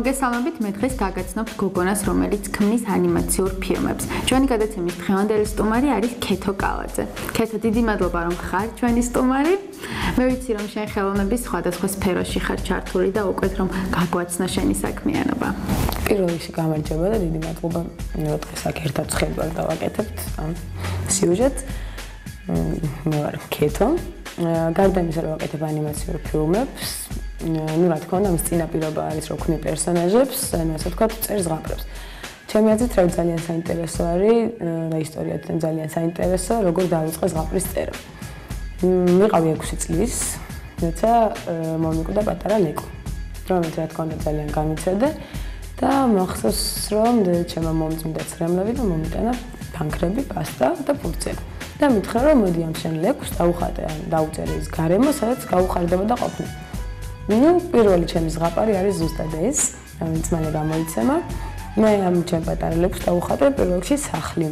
მოგესალმებით, მე დღეს გაგაცნობთ გოგონას, რომელიც ქმნის ანიმაციურ ფილმებს. Ჩვენი გადაცემის დღევანდელი სტუმარი არის ქეთო კალაძე. ქეთო, დიდი მადლობა რომ ხარ ჩვენი სტუმარი. მე ვიცი რომ შენ ხელოვნების სხვადასხვა სფეროში ხარ ჩართული და უკვე რომ გაგვაცნო შენი საქმიანობა. პირველ რიგში გამარჯობა და დიდი მადლობა. მე დღეს აქ ერთად ხედავ და ვაკეთებთ ამ სიუჟეტს. მე ვარ ქეთო. გარდა იმისა, რომ ვაკეთებ ანიმაციურ ფილმებს, რა თქმა უნდა, მის წინაპირობა არის რომ ქმნი პერსონაჟებს, ანუ ასე ვთქვათ, წერს ზღაპრებს. ჩემი აზრით, რა ძალიან საინტერესო არის და ისტორიათ ძალიან საინტერესო, როგორ დავიწყე ზღაპრის წერა. მიყავი 6 წლის, როცა მომიკვდა პატარა ლეკო, რომელიც რა თქმა უნდა ძალიან გამიცედა და მახსოვს, რომ ჩემო მომწმინდა ცრემლები და მომიტანა ფანქრები, პასტა და პურცელი. და მითხრა, რომ მოდი ამ შენ ლეკს დაუხატე, ან დაუწერე ის გარემო, სადაც გაუხარდებოდა ყოფნა. პირველი ჩემი ზღაპარი არის ზუსტად ეს, რომელიც მალე გამოიცემა. მე ამ ჩემ პატარა ლეკს დაუხატე პირველ რიგში სახლი.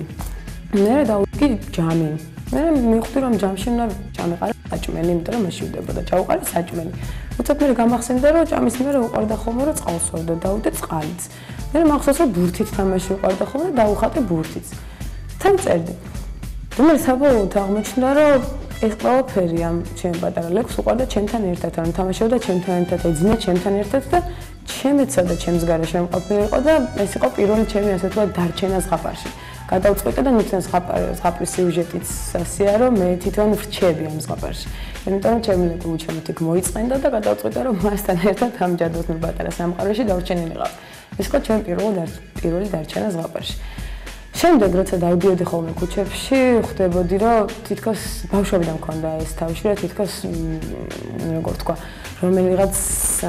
მე დავუყი ჯამი. მე მივხვდი რომ ჯამში უნდა ჩამეყარა საჭმელი, იმიტომ რომ მაშინ ვდებოდა ჩაუყარე საჭმელი. უცებ მე გამახსენდა რომ ჯამის მერე უყარდა ხოლმე რომ წყალს ვარდა, დავუდე წყალიც. მე მახსოვს რომ ბურთით თამაში უყარდა ხოლმე, დაუხატე ბურთიც. თან წერდი. მე საბოლოოდ აღმოჩნდა რომ ეს ყველაფერი ამ ჩემ პატარა ლეკს უყარდა ჩემთან ერთად, ანუ თამაშობდა ჩემთან ერთად, ეძინა ჩემთან ერთად და ჩემეცა და ჩემს გარეშე მყოფილიყო და ეს იყო პირველი ჩემი ასე თქვა დარჩენა ზღაპარში. გადავწყვიტე და ნუ ზღაპრის სიუჟეტიც ასეა, რომ მე თვითონ ვრჩები ამ ზღაპარში. იმიტომ რომ ჩემი ლეკი უჩემოთ იქ მოიწმენდა და გადავწყვიტე რომ მასთან ერთად ამჯერადაც მე პატარა სამყაროში დავრჩენილიყავ. ეს იყო ჩემი პირველი დარჩენა ზღაპარში. შემდეგ როცა დავდიოდი ხოლმე ქუჩებში, ხვდებოდი რომ თითქოს ბავშვობიდან მქონდა ეს თავში, რომ თითქოს როგორ თქვა, რომელიღაც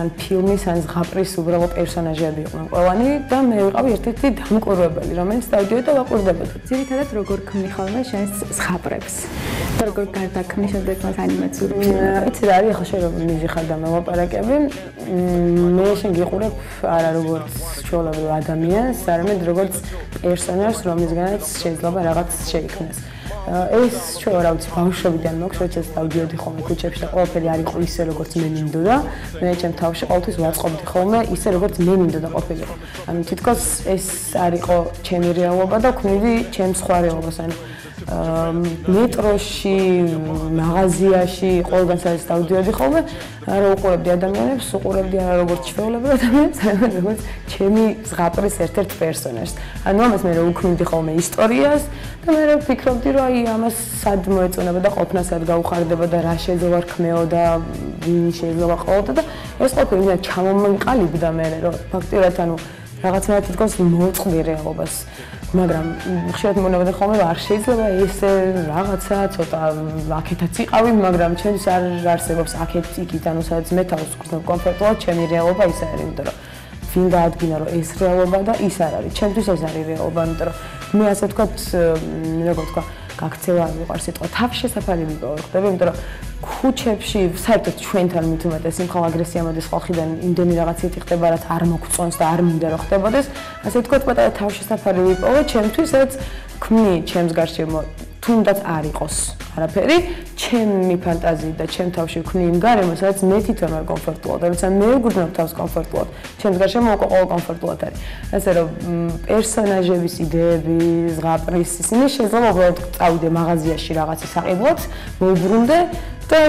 ან ფილმის, ან ზღაპრის უბრალო პერსონაჟები იყვნენ ყველანი და მე ვიყავი ერთ-ერთი დამკვირვებელი, რომელიც დავდიოდი და ვაკვირდებოდი. ძირითადად როგორ ქმნი ხოლმე შენს ზღაპრებს? როგორ გარდაქმნი შემდეგ მას ანიმაციურ ფილმებს? იცი რა არის, ახლა შენ რომ მიზიხარ და მოვაპარაკები, მე შენ გიყურებ არა როგორც ჩვეულებრივ ადამიანს, არამედ როგორც პერსონაჟს, რომლისგანაც შეიძლება რაღაც შეიქმნას. ეს ჩვენ რა ვიცი, ბავშვობიდან მაქვს, როდესაც დავდიოდი ხოლმე ქუჩებში და ყველაფერი არ იყო ისე, როგორც მე მინდოდა. მე ჩემ თავში ყოველთვის ვაწყობდი ხოლმე ისე, როგორც მე მინდოდა ყოფილიყო. ანუ თითქოს ეს არ იყო ჩემი რეალობა და ქმნიდი ჩემს სხვა რეალობას, ანუ მეტროში, მაღაზიაში, ყველგან სადაც დავდიოდი ხოლმე, არა უყურებდი ადამიანებს, უყურებდი არა როგორც ჩვეულებრივ ადამიანებს, არამედ როგორც ჩემი ზღაპრის ერთ-ერთ პერსონაჟს. ანუ ამას მე ვუქმნიდი ხოლმე ისტორიას და მე ვფიქრობდი, რომ აი ამას სად მოეწონება და ყოფნა სად გაუხარდება და რა შეიძლება რქმეო და ვინ შეიძლება ყოლოდა და ეს ყოფილი მე ჩამომიყალიბდა მე, რომ ფაქტიურად ანუ რაღაცნაირად თითქოს მოვწყდი რეალობას. მაგრამ ხშირად მონებდა ხოლმე არ შეიძლება ეს რაღაცა ცოტა აქეთაც იყავი, მაგრამ ჩემს არ არსებობს აქეთ იქით, ანუ სადაც მე თავს ვგრძნობ კომფორტულად, ჩემი რეალობა ის არის, იმიტომ რომ ვინ დაადგინა რომ ეს რეალობა და ის არ არის. ჩემთვის ეს არის რეალობა, იმიტომ რომ მე ასე ვთქვათ, როგორ ვთქვა, გაქცევა არ მიყვარს სიტყვა, თავშესაფარი ვიპოვე, ხდები, იმიტომ რომ ქუჩებში საერთოდ ჩვენთან მით უმეტეს იმხრივ აგრესია მოდის ხალხიდან, იმდენი რაღაცეთი ხდება, რაც არ მოგწონს და არ მინდა რომ ხდებოდეს. ასე ვთქვათ, პატარა თავშესაფარი ვიპოვე ჩემთვის, რაც ქმნი ჩემს გარშემო თუნდაც არ იყოს არაფერი, ჩემი ფანტაზიით და ჩემ თავში ვქმნი იმ გარემოს, სადაც მე თვითონ ვარ კომფორტულად, როცა მე ვგრძნობ თავს კომფორტულად, ჩემს გარშემო ყოველ კომფორტულად არის. ასე რომ პერსონაჟების იდეები, ზღაპრის ისინი შეიძლება უბრალოდ წავიდე მაღაზიაში რაღაცა საყიდლად, მოუბრუნდე და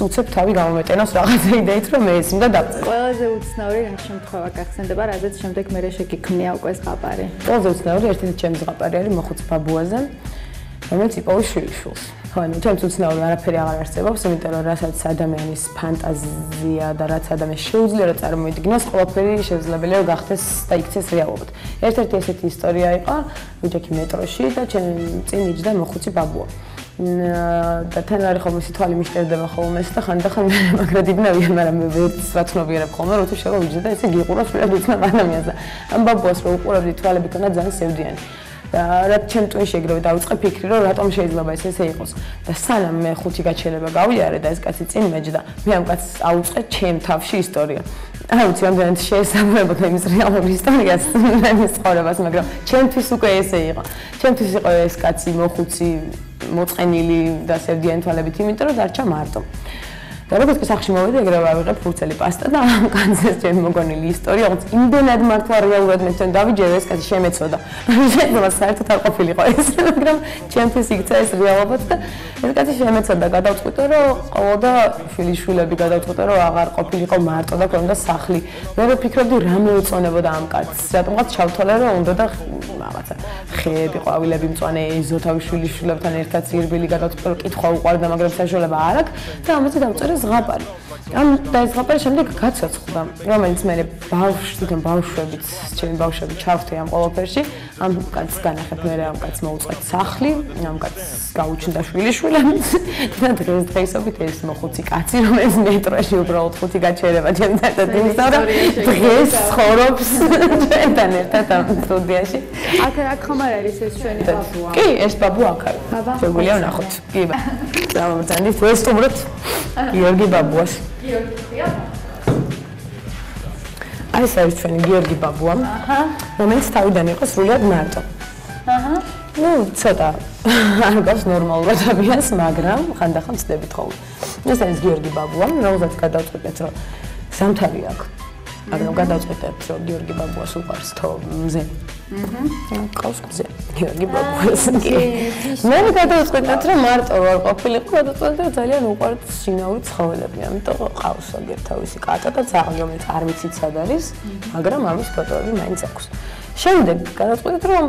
უცებ თავი გამომეტენოს რაღაცა იდეით, რომ მე ეს მინდა დავწერო. ყველაზე უცნაური რა შემთხვევა გახსენდება, რაზეც შემდეგ მე შეგიქმნია უკვე ზღაპარი? ყველაზე უცნაური ერთ-ერთი ჩემი ზღაპარი არის მოხუც ბაბუაზე, რომელიც იპოვეს შვილიშვილს. ხო, ანუ ჩემს უცნაური არაფერი აღარ არსებობს, იმიტომ რომ რასაც ადამიანის ფანტაზია და რაც ადამიანს შეუძლია რომ წარმოიდგინოს, ყველაფერი შესაძლებელია რომ გახდეს და იქცეს რეალობად. ერთ-ერთი ესეთი ისტორია იყო, ვიჯექი მეტროში და წინ იჯდა მოხუცი ბაბუა. და თან არის ხოლმე თვალი მიშტერდება ხოლმე და ხანდახან მაგრად იბნავია, მაგრამ მე ვერც ვაცნობიერებ ხოლმე, როცა შევავიჯდა და ესე გიყურავს ვერა უცნობ ადამიანს და ამ ბაბუას რო უყურებდი, თვალები ქონდა ძალიან სევდიანი. რაც ჩემ ტვინში ეგრევე დავიწყე ფიქრი, რომ რატომ შეიძლება ესე იყოს. და სანამ მე 5 გაჩერება გავიარე და ეს კაცი წინ მეჯდა, მე ამ კაცს აუწყე ჩემ თავში ისტორია. არ ვიცი, ამდენად შეესაბამებოდა იმის რეალურ ისტორიას, იმის ცხოვრებას, მაგრამ ჩემთვის უკვე ესე იყო. ჩემთვის იყო ეს კაცი მოხუცი, მოწყენილი და სევდიანი თვალებით, იმიტომ რომ დარჩა მარტო. და როგორც კი სახში მოვედი, ეგრევე ავიღებ ფურცელი პასტა და ამ კაცის ჩემი მოგონილი ისტორია, როგორც იმდენად მართლა რეალურად მე თქვენ დავიჯერე ეს კაცი შემეცოდა. შეიძლება საერთოდ არ ყოფილიყო ეს, მაგრამ ჩემთვის იქცა ეს რეალობაც და ეს კაცი შემეცოდა, გადავწყვიტე რომ ყოლოდა შვილიშვილები გადავწყვიტე რომ აღარ ყოფილიყო მარტო და ქონდა სახლი. მე ვფიქრობდი რა მეუწონებოდა ამ კაცს. რატომღაც ჩავთვალე რომ უნდა და რაღაცა ხეები, ყვავილები მწვანე ეზო თავის შვილიშვილებთან ერთად ძირბილი გადავწყვიტე რომ კითხვა უყვარდა, მაგრამ საშუალება არ აქვს და ამაზე დავწერე ზღაპარი. ამ და ეს ზღაპარი შემდეგ გაცოცხლდა, რომელიც მე ბავშვებით, ჩემი ბავშვები ჩავხდი ამ ყველაფერში. ამ კაცს განახებ მე ამ კაცს მოუწყვეთ სახლი, ამ კაცს გაუჩნდა შვილიშვილები და დღესდღეობით ეს მოხუცი კაცი, რომელიც მეტროში უბრალოდ ხუთი გაჩერება ჩემთან და დღეს ცხოვრობს ჩვენთან ერთად ამ სტუდიაში. აქ ხომ არ არის ეს ჩვენი ბაბუა? კი, ეს ბაბუა აქ არის. შეგვიძლია ვნახოთ. კი, გამომწანდით ვესტუმროთ გიორგი ბაბუას. გიორგი ხია? აი ეს არის ჩვენი გიორგი ბაბუა. რომელიც თავიდან იყო სრულიად მარტო. ну, ცოტა არ გავს ნორმალურად აბიას, მაგრამ ხანდახან ვწდებით ხოლმე. ეს არის გიორგი ბაბუა, რომელსაც გადავწყვეტეთ, რომ ზამთარი აქვს. მაგრამ გადავწყვეტეთ, რომ გიორგი ბაბუას უყვარს მზე. ყავს მზე. გიორგი ბაბუას. მე გადავწყვეტეთ, რომ მარტო ვარ ყოფილიყო, გადავწყვეტეთ, რომ ძალიან უყვარს შინაური ცხოველები, ამიტომ ყავს აგერ თავისი კატა და ძაღლი, რომელიც არ ვიცით სად არის, მაგრამ ამის ფოტოები მაინც აქვს. შემდეგ გადავწყვეტეთ, რომ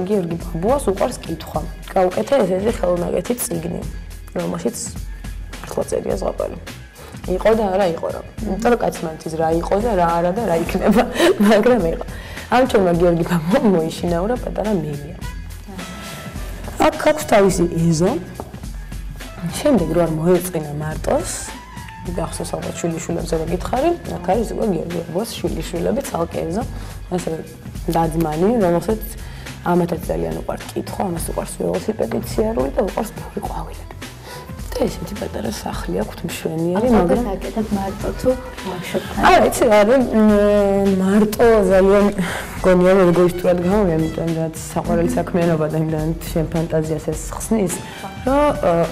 გიორგი ბაბუას უყვარს კითხვა. გავუკეთე ესეთი ხელნაკეთი წიგნი, რომელშიც ახლა წერია ზღაპარი. იყო და არა იყო რა. იმიტომ რომ კაცმან იცის რა იყო და რა არა და რა იქნება, მაგრამ იყო. ამ ჩვენმა გიორგი ბაბუამ მოიშინაურა პატარა მემია. აქ აქვს თავისი ეზო. შემდეგ რო არ მოეწყინა მარტოს, გახსოვს ალბათ შვილიშვილებზე რო გითხარი, აქ არის უკვე გიორგი ბაბუას შვილიშვილები ცალკე ეზო. ასე დაძმანი, რომელსაც ამათაც ძალიან უყვარს კითხვა, ამას უყვარს ველოსიპედი ციარული და უყვარს ბევრი ყვავილები. და ესეთი პატარა სახლი აქვს მშვენიერი, მაგრამ აკეთებ მარტო თუ ბავშვებთან? არა, იცი რა, მარტო ძალიან გონია რომ ეგოისტურად გამოვიდა, იმიტომ რომ საყვარელი საქმიანობა და იმდანაც შენ ფანტაზიას ეს ხსნის, რომ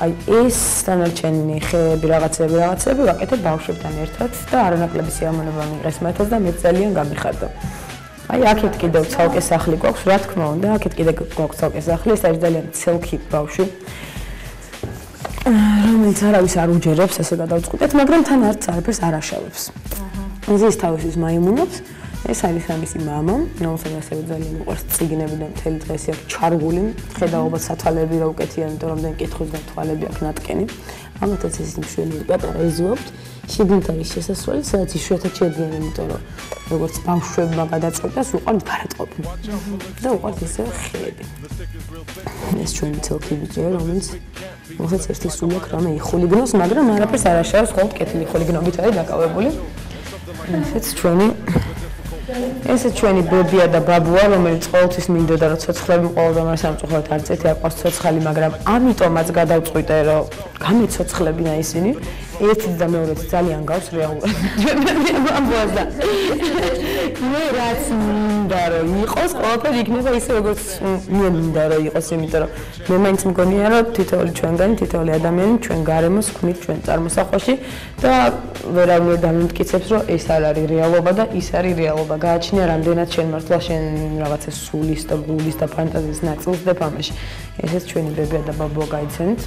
აი ეს დანარჩენი ხეები, რაღაცები ვაკეთებ ბავშვებთან ერთად და არანაკლები სიამოვნება მიიღეს მათაც და მე ძალიან გამიხარდა. აი აქეთ კიდევ ცალკე სახლი გვაქვს, რა თქმა უნდა, აქეთ კიდევ გვაქვს ცალკე სახლი, ეს არის ძალიან ცელქი ბავშვი. რომელიც არავის არ უჯერებს, ესე გადავწყვეტეთ, მაგრამ თან არც არაფერს არ აშავებს. ის თავისის მაიმუნობს, ეს არის ამისი მამა, რომელსაც ასევე ძალიან უყვარს წიგნები და მთელი დღე აქვს ჩარგული, ხედავობა სათვალები რა უკეთია, იმიტომ რომ დენ კითხვის და თვალები აქვს ნატკენი. ამათაც ეს მშვენიერი პატარა ეზო აქვს. შიგნით არის შესასვლელი, სადაც იშვიათად შედიან, იმიტომ რომ როგორც ბავშვებმა გადაწყვეტეს, უყვართ გარეთყოფი. და უყვართ ისე ხეები. ეს ჩვენი ცელქი ბიჭია, რომელსაც ერთი სული აქვს რამე იხულიგნოს, მაგრამ არაფერს არ აშავებს, მხოლოდ კეთილი ხულიგნობით არის დაკავებული. ესეც ჩვენი ბებია და ბაბუა, რომელიც ყოველთვის მინდოდა რომ ცოცხლები მყოლოდა, მაგრამ სამწუხაროდ არ წეთი არ ყავს ცოცხალი, მაგრამ ამიტომაც გადავწყვიტე რომ გამეცოცხლებინა ისინი. ერთი და მეორეც ძალიან გავს რეალურად. ბაბუას და მე რაც მინდა რომ იყოს, ყველაფერი იქნება ისე როგორც მე მინდა რომ იყოს, იმიტომ რომ მე მაინც მგონია რომ თითოეული ჩვენგანი, თითოეული ადამიანი ჩვენ გარემოს ქმნით ჩვენ წარმოსახვაში და ვერავინ დამიმტკიცებს რომ ეს არ არის რეალობა და ის არის რეალობა. გააჩნია რამდენად შენ მართლა შენ რაღაცა სულის და გულის და ფანტაზიის ნაწილს დებ ამაში. ესეც ჩვენი ბებია და ბაბუა გაიცანით.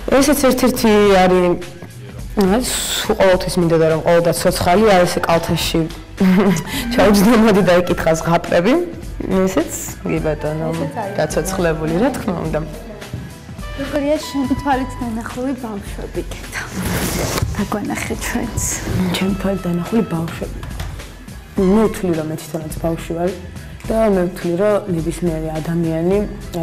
ესეც ერთ-ერთი არის ყოველთვის მინდოდა რომ ყოველდა ცოცხალი არის კალთაში ჩაუჯდომოდი და ეკითხა ზღაპრები. ესეც კი ბატონო გაცოცხლებული რა თქმა უნდა. როგორია შენი თვალით დანახული ბავშვები კეთა? დაგვანახე ჩვენც. ჩემი თვალით დანახული ბავშვები. მე ვთვლი რომ მე თვითონაც ბავშვი ვარ და მე ვთვლი რომ ნებისმიერი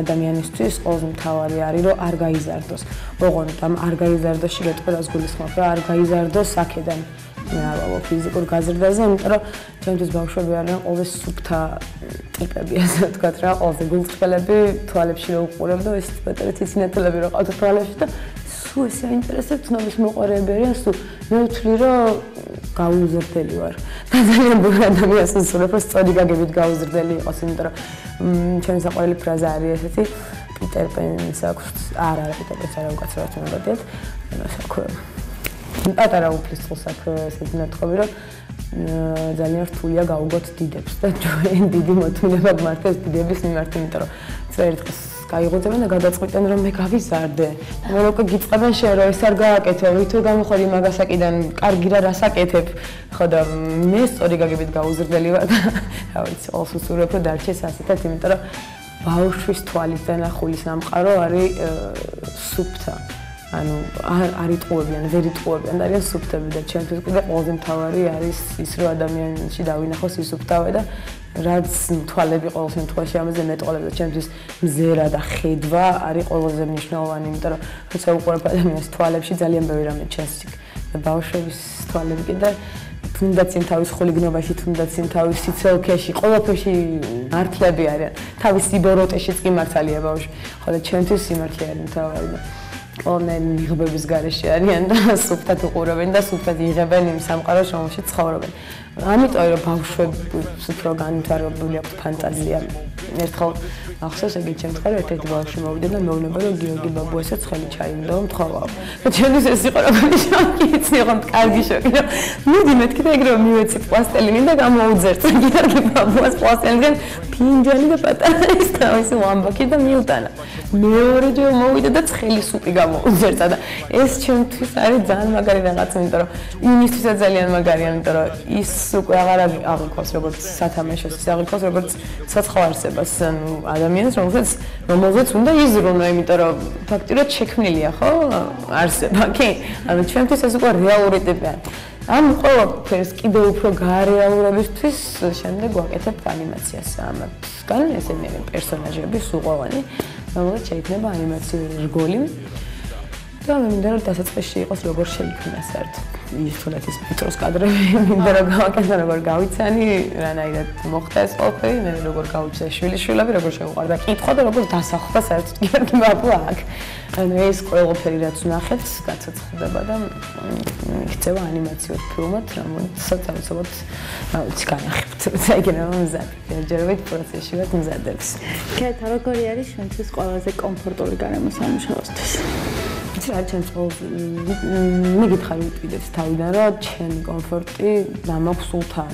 ადამიანისთვის ყველაზე მთავარი არის რომ არ გაიზარდოს. ოღონდ ამ არ გაიზარდოს შეგეთქვას გულისხმობ რა არ გაიზარდოს აქედან მე არ ვავალ ფიზიკურ გაზრდაზე, იმიტომ რომ ჩემთვის ბავშვები არიან ყველაზე სუფთა ტიპები, ასე ვთქვათ რა, ყველაზე გულწრფელები, თვალებში რო უყურებ და ეს პატარა ციცინათელები რო ყავთ თვალებში და სულ ესე აინტერესებს ცნობის მოყარები არიან, სულ მე ვთვლი რომ გაუზრდელი ვარ. და ძალიან ბევრი ადამიანს უსურვებ, რომ სწორი გაგებით გაუზრდელი იყოს, იმიტომ რომ ჩემი საყვარელი ფრაზა არის ესეთი პიტერ პენს აქვს, არა პიტერ პენს არა უკაცრავად მომდადეთ. პატარა უფლისწულს აქ ესეთი ნათქვამი, რომ ძალიან რთულია გავუგოთ დიდებს და ჩვენ დიდი მოთმინება გმართებს დიდების მიმართ, იმიტომ რომ ერთხელ გაიღოძებენ და გადაწყვეტენ რომ მე გავიზარდე. მე როგორ გიწყებენ შენ რომ ეს არ გააკეთე, ვითო გამოხდი მაგასაკიდან, კარგი რა რასაკეთებ. ხო და მე სწორი გაგებით გაუზრდელი ვარ და რა ვიცი, ყოველს უსურვებ რომ დარჩეს ასეთად, იმიტომ რომ ბავშვის თვალის დანახული სამყარო არის სუფთა. ანუ არ იტყუებიან, ვერ იტყუებიან და არიან სუფთები და ჩემთვის კიდე ყველაზე მთავარი არის ის რომ ადამიანში დავინახოს ის სუფთავე და რაც თვალები ყოველ შემთხვევაში ამაზე მეტყოლებს და ჩემთვის მზერა და ხედვა არის ყველაზე მნიშვნელოვანი, იმიტომ რომ როცა უყურებ ადამიანის თვალებში ძალიან ბევრი რამე ჩანს იქ და ბავშვების თვალები კიდე თუნდაც იმ თავის ხულიგნობაში, თუნდაც იმ თავის სიცოცხლეში, ყველაფერში მართლები არიან. თავის სიბოროტეშიც კი მართალია ბავშვი. ხო და ჩემთვის სიმართლე არის მთავარი და ყველანაირი მიღბების გარეშე არიან და სუფთად უყურებენ და სუფთად იღებენ იმ სამყაროს, რომელშიც ცხოვრობენ. ამიტომ რომ ბავშვებს უფრო განვითარებული აქვს ფანტაზია. ერთხელ ახსოვს ეგეთ შემთხვევაში ერთ-ერთი ბავშვი მოვიდა და მეუბნება რომ გიორგი ბაბუასაც ხელი ჩაიმდა რომ თხოვავ. და ჩემთვის ეს იყო როგორი შოკი, იცი იყო კარგი შოკი. მიდი მეთქი და ეგრევე მივეცი პლასტელინი და გამოუძერწ გიორგი ბაბუას პლასტელინიდან ფინჯანი და პატარა ის თავისი ვამბაკი და მიუტანა. მეორეჯერ მოვიდა და ცხელი სუპი გამოუძერწა და ეს ჩემთვის არის ძალიან მაგარი რაღაცა, იმიტომ რომ იმისთვისაც ძალიან მაგარია, იმიტომ რომ ის უკვე აღარ აღიქვას როგორც სათამაშოს, ის აღიქვას როგორც საცხო არსებას, ანუ ადამიანს, რომელზეც უნდა იზრუნო, იმიტომ რომ ფაქტიურად შექმნილია, ხო, არსება, კი? ანუ ჩვენთვის ეს უკვე რეალური ტიპია. ამ ყველაფერს კიდევ უფრო გარეალურებისთვის შემდეგ ვაკეთებ ანიმაციას. ამათგან ესენი არის პერსონაჟები, სულყოვანი, რომელიც შეიქმნება ანიმაციური რგოლი. და მე მინდა რომ დასაწყისში იყოს როგორ შეიქმნა საერთოდ. იხილეთ ის პეტროს კადრები, მინდა რომ გავაკეთო როგორ გავიცანი, რანაირად მოხდა ეს ყველაფერი, მე როგორ გავუჩნდა შვილიშვილები, როგორ შეუყვარდა კითხვა და როგორ დასახლდა საერთოდ გიორგი ბაბუა აქ. ანუ ეს ყველაფერი რაც ვნახეთ, გაცოცხლდება და იქცევა ანიმაციურ ფილმად, რომელსაც ამასობად ვიცი განახებთ, როცა იქნება მზად. ჯერჯერობით პროცესში ვარ მზადებს. კეთა, როგორი არის შენთვის ყველაზე კომფორტული გარემო სამუშაოსთვის? რა ჩემს მე გითხარი კიდეც თავიდან რომ ჩემი კომფორტი დამაქვს სულთან.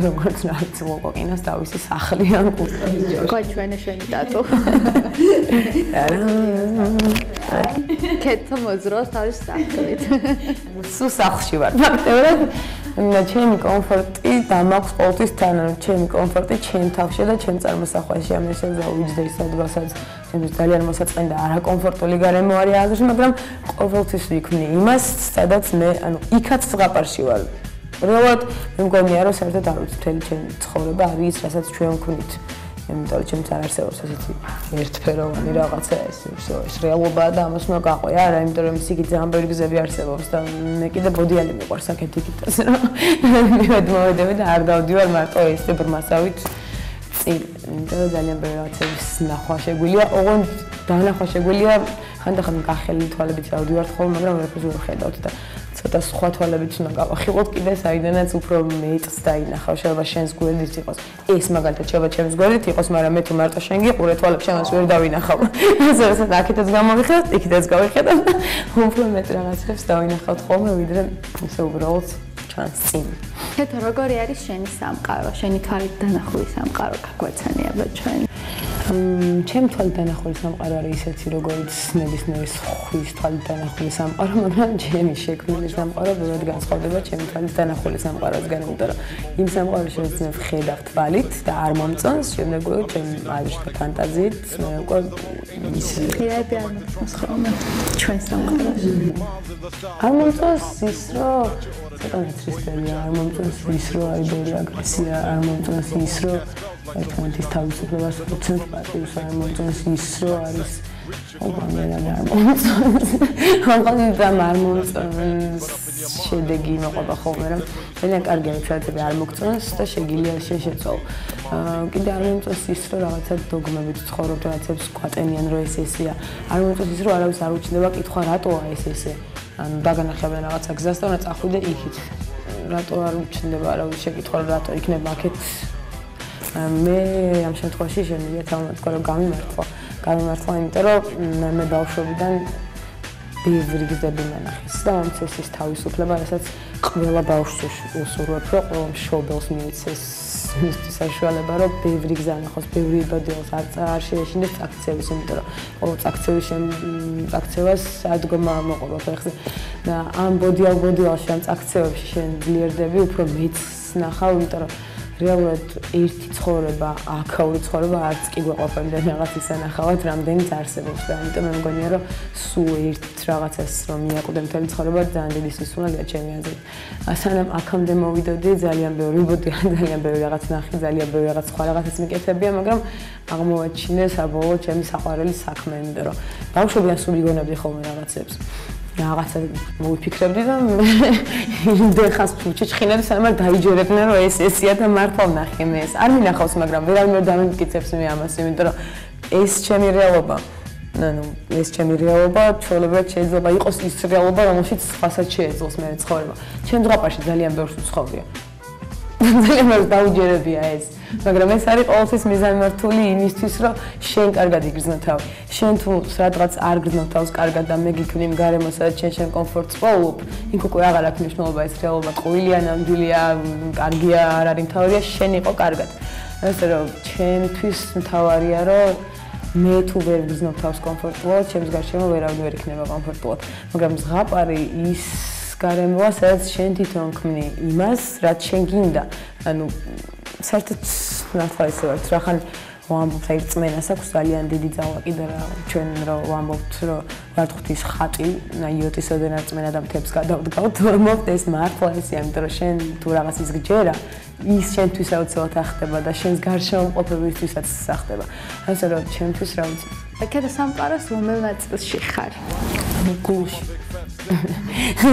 როგორც რაც მოკოკინას თავისი სახლი ან კუთხე. გაჩვენე შენი დატო. კეთა მოძროს თავის სახლით. სულ სახლში ვარ. ფაქტობრივად ჩემი კომფორტი დამაქვს ყოველთვის თან, ჩემი კომფორტი ჩემ თავში და ჩემ წარმოსახვაში. ამ ეს ზავიჯდა ის ადგილსაც ჩემთვის ძალიან მოსაწყენი და არაკომფორტული გარემო არის აზრში, მაგრამ ყოველთვის ვიქმნი იმას, სადაც მე ანუ იქაც ზღაპარში ვარ. რეალურად მე მგონია რომ საერთოდ არ ვიცი მთელი ჩემი ცხოვრება არის ის, რასაც ჩვენ ვქნით. იმიტომ რომ ჩემს არ არსებობს ესეთი ერთფეროვანი რაღაცა ეს რეალობაა და ამას უნდა გაყვია არა, იმიტომ რომ ისიც ძალიან ბევრი გზები არსებობს და მე კიდე ბოდიალი მიყვარს აქეთ იქითაც რომ მოვედები და არ გავდივარ მარტო ეს ბრმასავით წინ. იმიტომ რომ ძალიან ბევრი რაღაცების ნახვა შეგვიძლია, ოღონდ დანახვა შეგვიძლია ხანდახან გახელი თვალებით დავდივართ ხოლმე, მაგრამ ვერაფერს ვერ ხედავთ და ცოტა სხვა თვალებით უნდა გავახილოთ კიდე საიდანაც უფრო მეტს დაინახავ. შეიძლება შენს გვერდით იყოს ეს მაგალითად შეიძლება ჩემს გვერდით იყოს, მაგრამ მე თუ მარტო შენ გიყურე თვალებს შენს ვერ დავინახავ. ასე აქეთაც გამოვიხილოთ, იქითაც გავიხედავ და უფრო მეტ რაღაცებს დავინახავთ ხოლმე, ვიდრე ისე უბრალოდ ჩანს წინ. კეთა, როგორი არის შენი სამყარო, შენი თვალით დანახული სამყარო, გაგვეცანიება ჩვენ? ჩემ თვალით დანახული სამყარო არის ისეთი, როგორც ნებისმიერი ხვის თვალით დანახული სამყარო, მაგრამ ჩემი შექმნილი სამყარო ბევრად განსხვავდება ჩემი თვალით დანახული სამყაროსგან, იმიტომ რომ იმ სამყაროში რაც მე ვხედავ თვალით და არ მომწონს, შემდეგ უკვე ჩემი აზრით ფანტაზიით მე უკვე ისე ხიები არ მომწონს ხოლმე ჩვენ სამყაროში. არ მომწონს ის, რომ ცოტა ნაცრისფერია, არ მომწონს ის, რომ არის ბევრი აგრესია, არ მომწონს ის, რომ ერთმანეთის თავისუფლებას უცნობს პატივს, არ მომწონს ის, რომ არის ოღონდ არ მომწონს. ოღონდ არ მომწონს შედეგი მოყვება ხოლმე, რომ ძალიან კარგი რაღაცები არ მოგწონს და შეგიძლია შეეწოვო. კიდე არ მომწონს ის, რომ რაღაცა დოგმებით ცხოვრობ, რაღაცებს გვატენიან, რომ ეს ესეა. არ მომწონს ის, რომ არავის არ უჩნდება კითხვა, რატოა ეს ესე. ანუ დაგანახებენ რაღაცა გზას და უნდა წახვიდე იქით. რატო არ უჩნდება არავის შეკითხვა, რატო იქნება აქეთ. მე ამ შემთხვევაში შემიძლია თავმოთქვა რომ გამიმართვა, იმიტომ რომ მე ბავშვობიდან ბევრი გზები მენახეს და ამ წესის თავისუფლება, რასაც ყველა ბავშვს უსურვებ, რომ ყველა მშობელს მიეცეს მისთვის საშუალება, რომ ბევრი გზა ნახოს, ბევრი იბადეოს, არ შეეშინდეს აქციების, იმიტომ რომ ყოველ აქციებას ადგომა მოყვა ფეხზე და ამ ბოდიალში ამ აქციებში შენ ძლიერდები, უფრო მეც ნახავ, იმიტომ რომ რეალურად ერთი ცხოვრება, აქაური ცხოვრება არც კი გვეყოფებდა რაღაც ისე ნახავთ, რამდენიც არსებობს და ამიტომ მე მგონია, რომ სულ ერთ რაღაცას რომ მიაკვდე მთელი ცხოვრება ძალიან დიდი სისულელია ჩემი აზრით. სანამ აქამდე მოვიდოდი, ძალიან ბევრი ვიბოდი, ძალიან ბევრი რაღაც ნახე, ძალიან ბევრი რაღაც სხვა რაღაცას მიკეთებია, მაგრამ აღმოვაჩინე საბოლოოდ ჩემი საყვარელი საქმე, იმიტომ რომ ბავშვობიდან სულ იგონებდი ხოლმე რაღაცებს. რაღაცა მოვიფიქრებდი და დეხას ჩიჩხინები სანამ დაიჯერებდნენ რომ ესია და მართლა ვნახე მე ეს. არ მინახავს, მაგრამ ვერავინ დამიმტკიცებს მე ამას, იმიტომ რომ ეს ჩემი რეალობა. ეს ჩემი რეალობა, ჩვეულებრივად შეიძლება იყოს ის რეალობა, რომელშიც სხვასაც შეეძლოს მე ცხოვრება. ჩემ ზღაპარში ძალიან ბევრს უცხოვრია. ძალიან ბევრს დაუჯერებია ეს. მაგრამ ეს არის ყოველთვის მიზანმიმართული იმისთვის, რომ შენ კარგად იგრძნო თავი. შენ თუ სადღაც არ გრძნო თავს კარგად და მე გიქმნი იმ გარემოს, სადაც შენ კომფორტს პოულობ, იქ უკვე აღარ აქვს მნიშვნელობა ეს რეალობა ტყუილია, ნამდვილია, კარგია, არ არის მთავარია შენ იყო კარგად. ასე რომ ჩემთვის მთავარია, რომ მე თუ ვერ გრძნობ თავს კომფორტულად, ჩემს გარშემო ვერავინ ვერ იქნება კომფორტულად. მაგრამ ზღაპარი ის გარემოა, სადაც შენ თვითონ ქმნი იმას, რაც შენ გინდა. ანუ საერთოდ მართლა ისე ვარ, რახან ვამბობთ, აი რწმენას აქვს ძალიან დიდი ძალა კიდე რა ჩვენ რომ ვამბობთ, რომ ვართ ღვთის ხატი, იოტის ოდენა რწმენა და მთებს გადავდგავთ, ვამბობთ ეს მართლა ისე, იმიტომ რომ შენ თუ რაღაც ის გჯერა, ის შენთვის აუცილებლად ახდება და შენს გარშემო მყოფებისთვისაც ახდება. ასე რომ ჩემთვის რა ვიცი. აკეთა სამყაროს რომელ ნაწილში ხარ? გულში.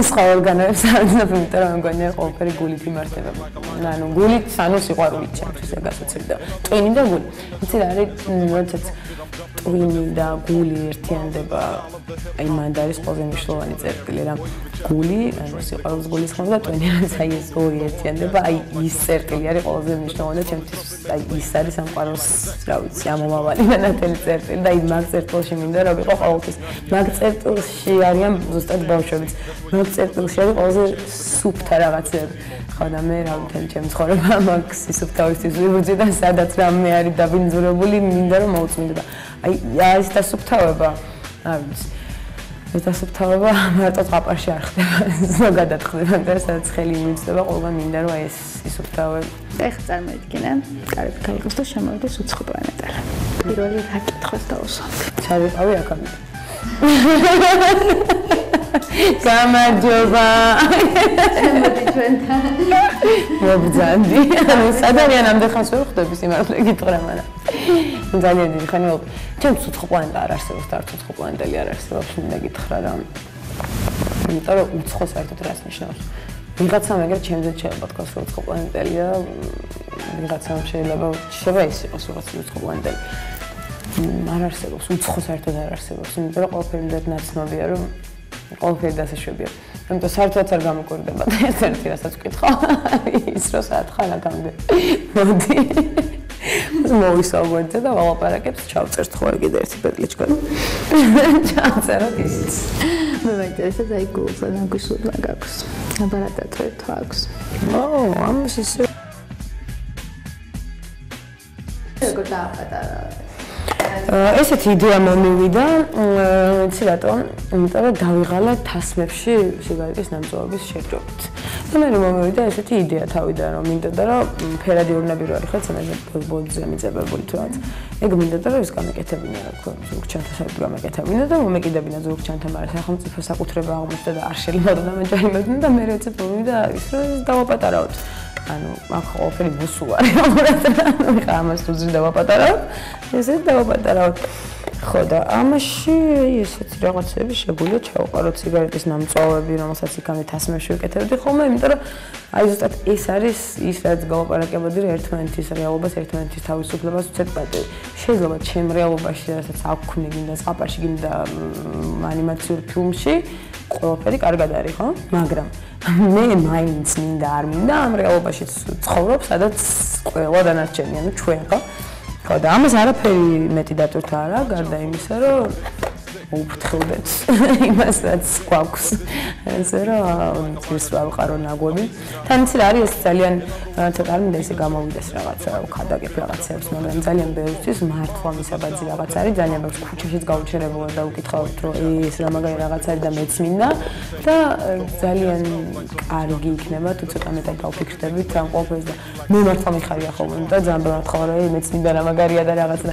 სხვა ორგანოებს არ ვცნობ, იმიტომ რომ მგონია ყველაფერი გულით იმართება. ანუ გულით, ანუ სიყვარულით ჩემთვის ეგასაცილდა. ტვინი და გული. იცი რა არის, როდესაც ტვინი და გული ერთიანდება, აი მანდ არის ყველაზე მნიშვნელოვანი წერტილი რა. გული, ანუ სიყვარულის გულის ხმა და ტვინი არის აი ეს ორი ერთიანდება, აი ის წერტილი არის ყველაზე მნიშვნელოვანი და ჩემთვის აი ის არის სამყაროს, რა ვიცი, ამომავალი ნათელი წერტილი და აი მაგ წერტილში მინდა რომ ვიყო ყოველთვის. მაგ წერტილში არიან ზუსტად ბავშვებიც. მაგ წერტილში არის ყველაზე სუფთა რაღაცები. ხო და მე რა მთელი ჩემი ცხოვრება მაგ სისუფთავისთვის ვიბრძვი და სადაც რამე არის დაბინძურებული, მინდა რომ მოუწმინდე. აი ეს დასუფთავება, არ ვიცი. ეს დასუფთავება მარტო ზღაპარში არ ხდება, ზოგადად ხდება, და სადაც ხელი მივიწყდება, ყველგან მინდა რომ აი ეს სისუფთავება. ეხლა წარმოიდგინე, კარები გაიღოს და შემოვიდეს უცხო პლანეტაზე. პირველი რა კითხვას დავუსვამთ? ჩავიყავი აქამდე. გამარჯობა. შემოდი ჩვენთან. მოგძანდი. სადარიან ამდენხანს ვერ ხვდები სიმართლე გითხრა, მაგრამ ძალიან დიდი ხანი ვიყავ. ჩემს უცხო პლანეტა არ არსებობს, და არც უცხო პლანეტელი არ არსებობს, მინდა გითხრა რა. იმიტომ რომ უცხო საერთოდ რას ნიშნავს? ვიღაცამ ეგრე ჩემზე შეიძლება თქვას, რომ უცხო პლანეტელია, ვიღაცამ შეიძლება ის იყოს უცხო პლანეტელი. არ არსებობს, უცხო საერთოდ არ არსებობს, იმიტომ რომ ყველაფერი ნაცნობია, რომ ყველაფერი დასაშვებია. ამიტომ საერთოდ არ გამოკვირდება და ერთ-ერთი რასაც ვკითხავ, ის რომ სათხარ აქამდე. მოდი. მოვისალმოთ და ვალაპარაკებს, ჩავწერთ ხოლმე კიდე ერთი პეტლიჩკანი. ჩავწეროთ ისიც. მე მაინტერესებს აი გულს და გულს მაგ აქვს. აბარატატრე თუ აქვს. ამას ისე. როგორ დააპატარა? ესეთი იდეა მომივიდა, იცი რატომ? იმიტომ რომ დავიღალა თასმებში სიგარეტის ნამწვავების შეჭობით. და მე მომივიდა ესეთი იდეა თავიდან, რომ მინდოდა რომ ფერადი ურნები რო არის, ხა ბოდზე მიწებებული თუ რაც. ეგ მინდოდა რომ ის გამეკეთებინა, რა თქმა უნდა, ზოგ ჩანთა საერთოდ გამეკეთებინა და მომეკიდებინა ზოგ ჩანთა, მაგრამ სახელმწიფო საკუთრება აღმოჩნდა და არ შეიძლება და დამეჯერებოდნენ და მე რეცეპ მომივიდა ის რომ დავაპატარავთ. ანუ აქ ყველაფერი ბუსუ არის, ანუ ხა ამას თუ ზრდა დავაპატარავთ, ესეც დავაპატარავთ. ხო და ამაში ესეთი რაღაცები შეგვიძლია ჩავყაროთ სიგარეტის ნამწვავები, რომელსაც იქამდე თასმებში ვიკეთებდი ხოლმე, იმიტომ რომ აი ზუსტად ეს არის ის რაც გავაპარაკებოდი, რომ ერთმანეთის რეალობას, ერთმანეთის თავისუფლებას ვცეთ პატივი. შეიძლება ჩემ რეალობაში, რასაც აქვქნი გინდა ზღაპარში, გინდა ანიმაციურ ფილმში, ყველაფერი კარგად არის, ხო? მაგრამ მე მაინც მინდა არ მინდა ამ რეალობაში ცხოვრობ, სადაც ყველა დანარჩენი, ანუ ჩვენ, ხო? ხო და ამას არაფერი მეტი დატვირთა არა, გარდა იმისა, რომ მოვფრთხილდეთ იმას რაც გვაქვს ესე რომ ის ვიყარო ნაგვები თან იცი რა არის ეს ძალიან ცოტა არ მინდა ისე გამოვიდეს რაღაცა ხადაგებ რაღაცებს მაგრამ ძალიან ბევრთვის მართლა მისაბაძი რაღაც არის ძალიან ბევრს ქუჩაშიც გაუჩერებულა და უკითხავთ რომ ეს რა მაგარი რაღაც არის და მეც მინდა და ძალიან კარგი იქნება თუ ცოტა მეტად დავფიქრდებით ამ ყველაფერს და მე მართლა მიხარია ხოლმე და ძალიან ბევრად ხარ მეც მინდა რა მაგარია და რაღაც და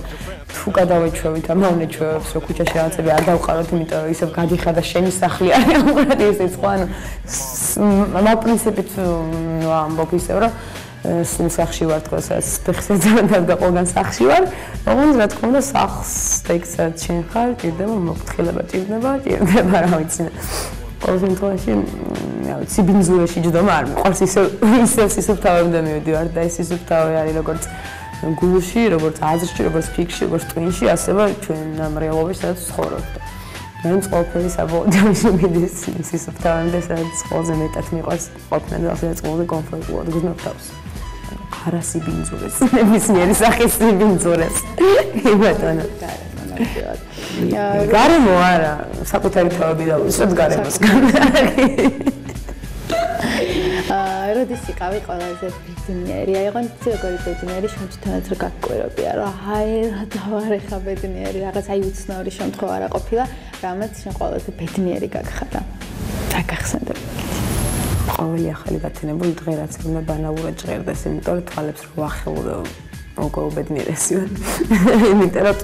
თუ გადავეჩვევით ამავნე ჩვევებს რომ ქუჩაში რაღაცები არ დავყაროთ იმიტომ რომ ისევ გადიხარ და შენი სახლი არის უბრალოდ ისე სხვა მაგ პრინციპით ამბობ ისევ რომ სახლში ვარ თქოსაც ფეხსაცმელად და ყველგან სახლში ვარ ოღონდ რა თქმა უნდა სახლს ტექსტად შენ ხარ ჭირდება მოფრთხილება ჭირდება რა ვიცი ყოველ შემთხვევაში რა ვიცი ბინზურაში ჯდომა არ მიყვარს ისევ სისუფთავემდე მივიდივარ და ეს სისუფთავე არის როგორც გულში, როგორც აზრში, როგორც ფიქრში, როგორც ტვინში, ასევე ჩვენ ამ რეალობაში სადაც ვცხოვრობთ. მაინც ყველაფერი საბოლოოდ მიდის სისუფთავემდე, სადაც ყველაზე მეტად მიყვარს ყოფნა და სადაც ყველაზე კომფორტულად გრძნობ თავს. არა სიბინძურეს, ნებისმიერი სახის სიბინძურეს. ბატონო. გარემო არა, საკუთარი თავები დავუსვათ გარემოს. როდის იყავი ყველაზე ბედნიერი? აი, ოღონდ როგორი ბედნიერი შემთხვევით რა გაგკვირებია, რომ აი რა დავარ ხა ბედნიერი, რაღაც აი უცნაური შემთხვევა არა ყოფილა, რამაც შენ ყველაზე ბედნიერი გაგხარა. რა გახსენდება? ყოველი ახალი გათენებული დღე რაც უნდა ბანაურად ჟღერდეს, იმიტომ რომ თვალებს რო ვახელო მოგო ბედნიერესი ვარ. იმიტომ რომ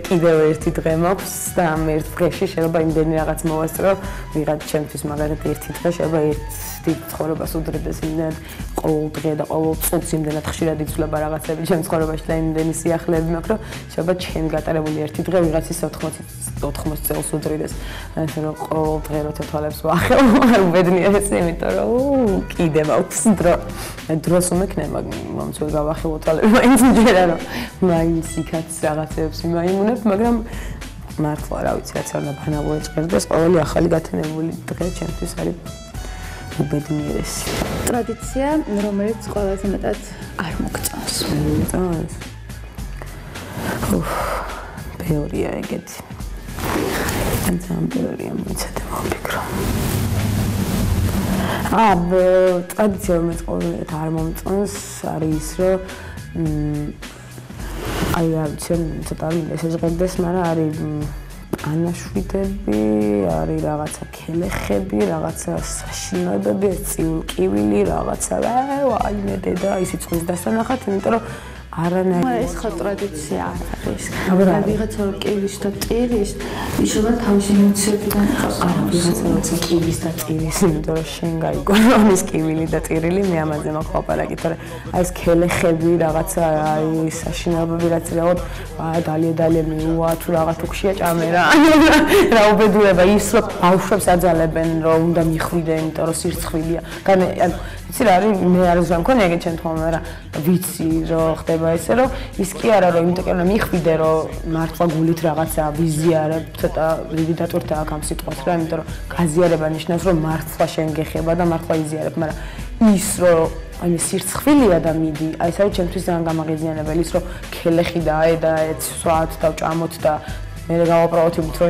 კიდევ ერთი დღე მაქვს და ამ ერთ დღეში შეიძლება იმდენი რაღაც მოვასწრო, ვიღაც ჩემთვის მაგალითად ერთი დღე შეიძლება ერთი ცხოვრებას უდრდეს იმდენად ყოველ დღე და ყოველ წუთს იმდენად ხშირად იცვლება რაღაცები ჩემ ცხოვრებაში და იმდენი სიახლეები მაქვს, რომ შეიძლება ჩემ გატარებული ერთი დღე ვიღაცის 80 წელს უდრიდეს. ასე რომ ყოველ დღე როცა თვალებს ვახელო, არ ვბედნიერესი, იმიტომ რომ კიდე მაქვს დროს უმექნება, მომც ვერ გავახელო თვალები, მაინც მჯერა რომ მაინც იქაც რაღაცებს მიმაიმუნებ, მაგრამ მართლა რა ვიცი, რაც არ უნდა ბანაურად ჭერდეს, ყოველი ახალი გათენებული დღე ჩემთვის არის უბედნიერესი. ტრადიცია, რომელიც ყველაზე მეტად არ მოგწონს. ბევრია ეგეთი. ძალიან ბევრია, მოიცადე მოვფიქრო. ტრადიცია, რომელიც ყველაზე მეტად არ მომწონს, არის ის, რომ აი რა ვიცი, ცოტა მინდა შეზღერდეს, მაგრამ არის ანაშვიდები, არის რაღაცა ქელეხები, რაღაცა საშინაოებები, წიულკივილი, რაღაცა ვაიმე დედა, ისი წყვის დასანახად, იმიტომ რომ არანაირი ეს ხო ტრადიცია არის. და ვიღაცა რომ კივის და ტირის, იშობა თავისი მოცებიდან ყავს. ვიღაცა როცა კივის და ტირის, იმიტომ რომ შენ გაიგო რომ ის კივილი და ტირილი მე ამაზე მაქვს ლაპარაკი, თორე აი ეს ქელეხები, რაღაცა აი საშინაოებები რაც რეალურად დალია მიუვა, თუ რაღაც უქშია ჭამე რა. რა უბედურება ის რომ ბავშვებს აძალებენ რომ უნდა მიხვიდე, იმიტომ რომ სირცხვილია. ანუ იცი რა არის მე არ ზღვა მქონია ეგეთ შემთხვევაში, მაგრამ ვიცი რომ ხდება ესე რომ ის კი არა რომ იმიტომ რომ მიხვიდე რომ მართლა გულით რაღაცა ვიზიარებ, ცოტა დიდი დატვირთვა აქვს ამ სიტყვას რა, იმიტომ რომ გაზიარება ნიშნავს რომ მართლა შენ გეხება და მართლა იზიარებ, მაგრამ ის რომ აი სირცხვილია და მიდი, აი ეს არის ჩემთვის ძალიან გამაღიზიანებელი ის რომ ქელეხი და და სვათ და ჭამოთ და მე გავაპროვოთ იმით რომ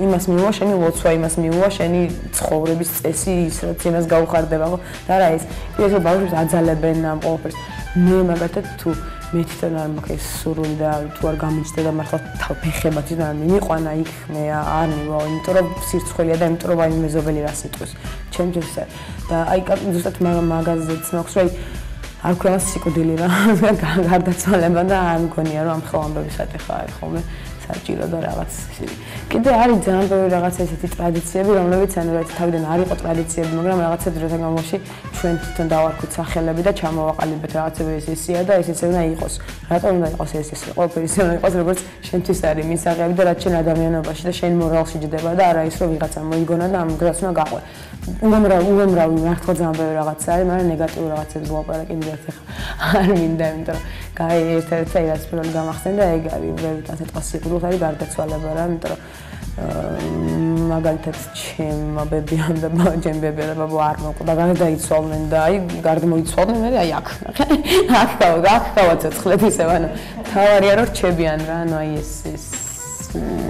იმას მიუვა შენი ლოცვა, იმას მიუვა შენი ცხოვრების წესი, ის რაც იმას გაუხარდება, ხო? და რა ის ისე ბავშვებს აძალებენ ამ ყველაფერს. მე მაგათად თუ მე თვითონ არ მაქვს ეს სურვილი და თუ არ გამიჩნდა და მართლა ფეხება თვითონ არ მიმიყვანა იქ მე არ მივა, იმიტომ რომ სირცხვილია და იმიტომ რომ აი მეზობელი რა სიტყვის. ჩემთვის და აი ზუსტად მაგაზეც მაქვს რომ აი არ ქვია სიკვდილი რა გარდაცვალება და არ მგონია რომ ამ ხელამბების ატეხა არის ხოლმე საჭირო და რაღაც ისეთი. კიდე არის ძალიან ბევრი რაღაც ესეთი ტრადიციები, რომლებიც ანუ რა თავიდან არ იყო ტრადიციები, მაგრამ რაღაცა დროთა განმავლობაში ჩვენ თვითონ დავარქვით სახელები და ჩამოვაყალიბეთ რაღაცები ესეა და ეს უნდა იყოს. რატომ უნდა იყოს ეს? ყველაფერი ისე უნდა იყოს, როგორც შენთვის არის მისაღები და რაც შენ ადამიანობაში და შენ მორალში ჯდება და არა ის რომ ვიღაცა მოიგონა და ამ დღეს უნდა გაყვე. უამრავი მართლა ძალიან ბევრი რაღაცა არის, მაგრამ ნეგატიურ რაღაცებს ვლაპარაკი მიდაც ახლა არ მინდა, იმიტომ რომ ერთ-ერთი რაც პირველად გამახსენდა ეგ არის, ვერიტან სიტყვა სიკვდილს არის გარდაცვალება რა, იმიტომ რომ მაგალითად ჩემმა ბებიამ და ჩემ ბებიამ და ბაბა არ მოკვდა, გარდაიცვალნენ და აი გარდამოიცვალნენ, მე აი აქ გავაცოცხლეთ ისევ, ანუ თავარია რომ რჩებიან რა, ანუ აი ეს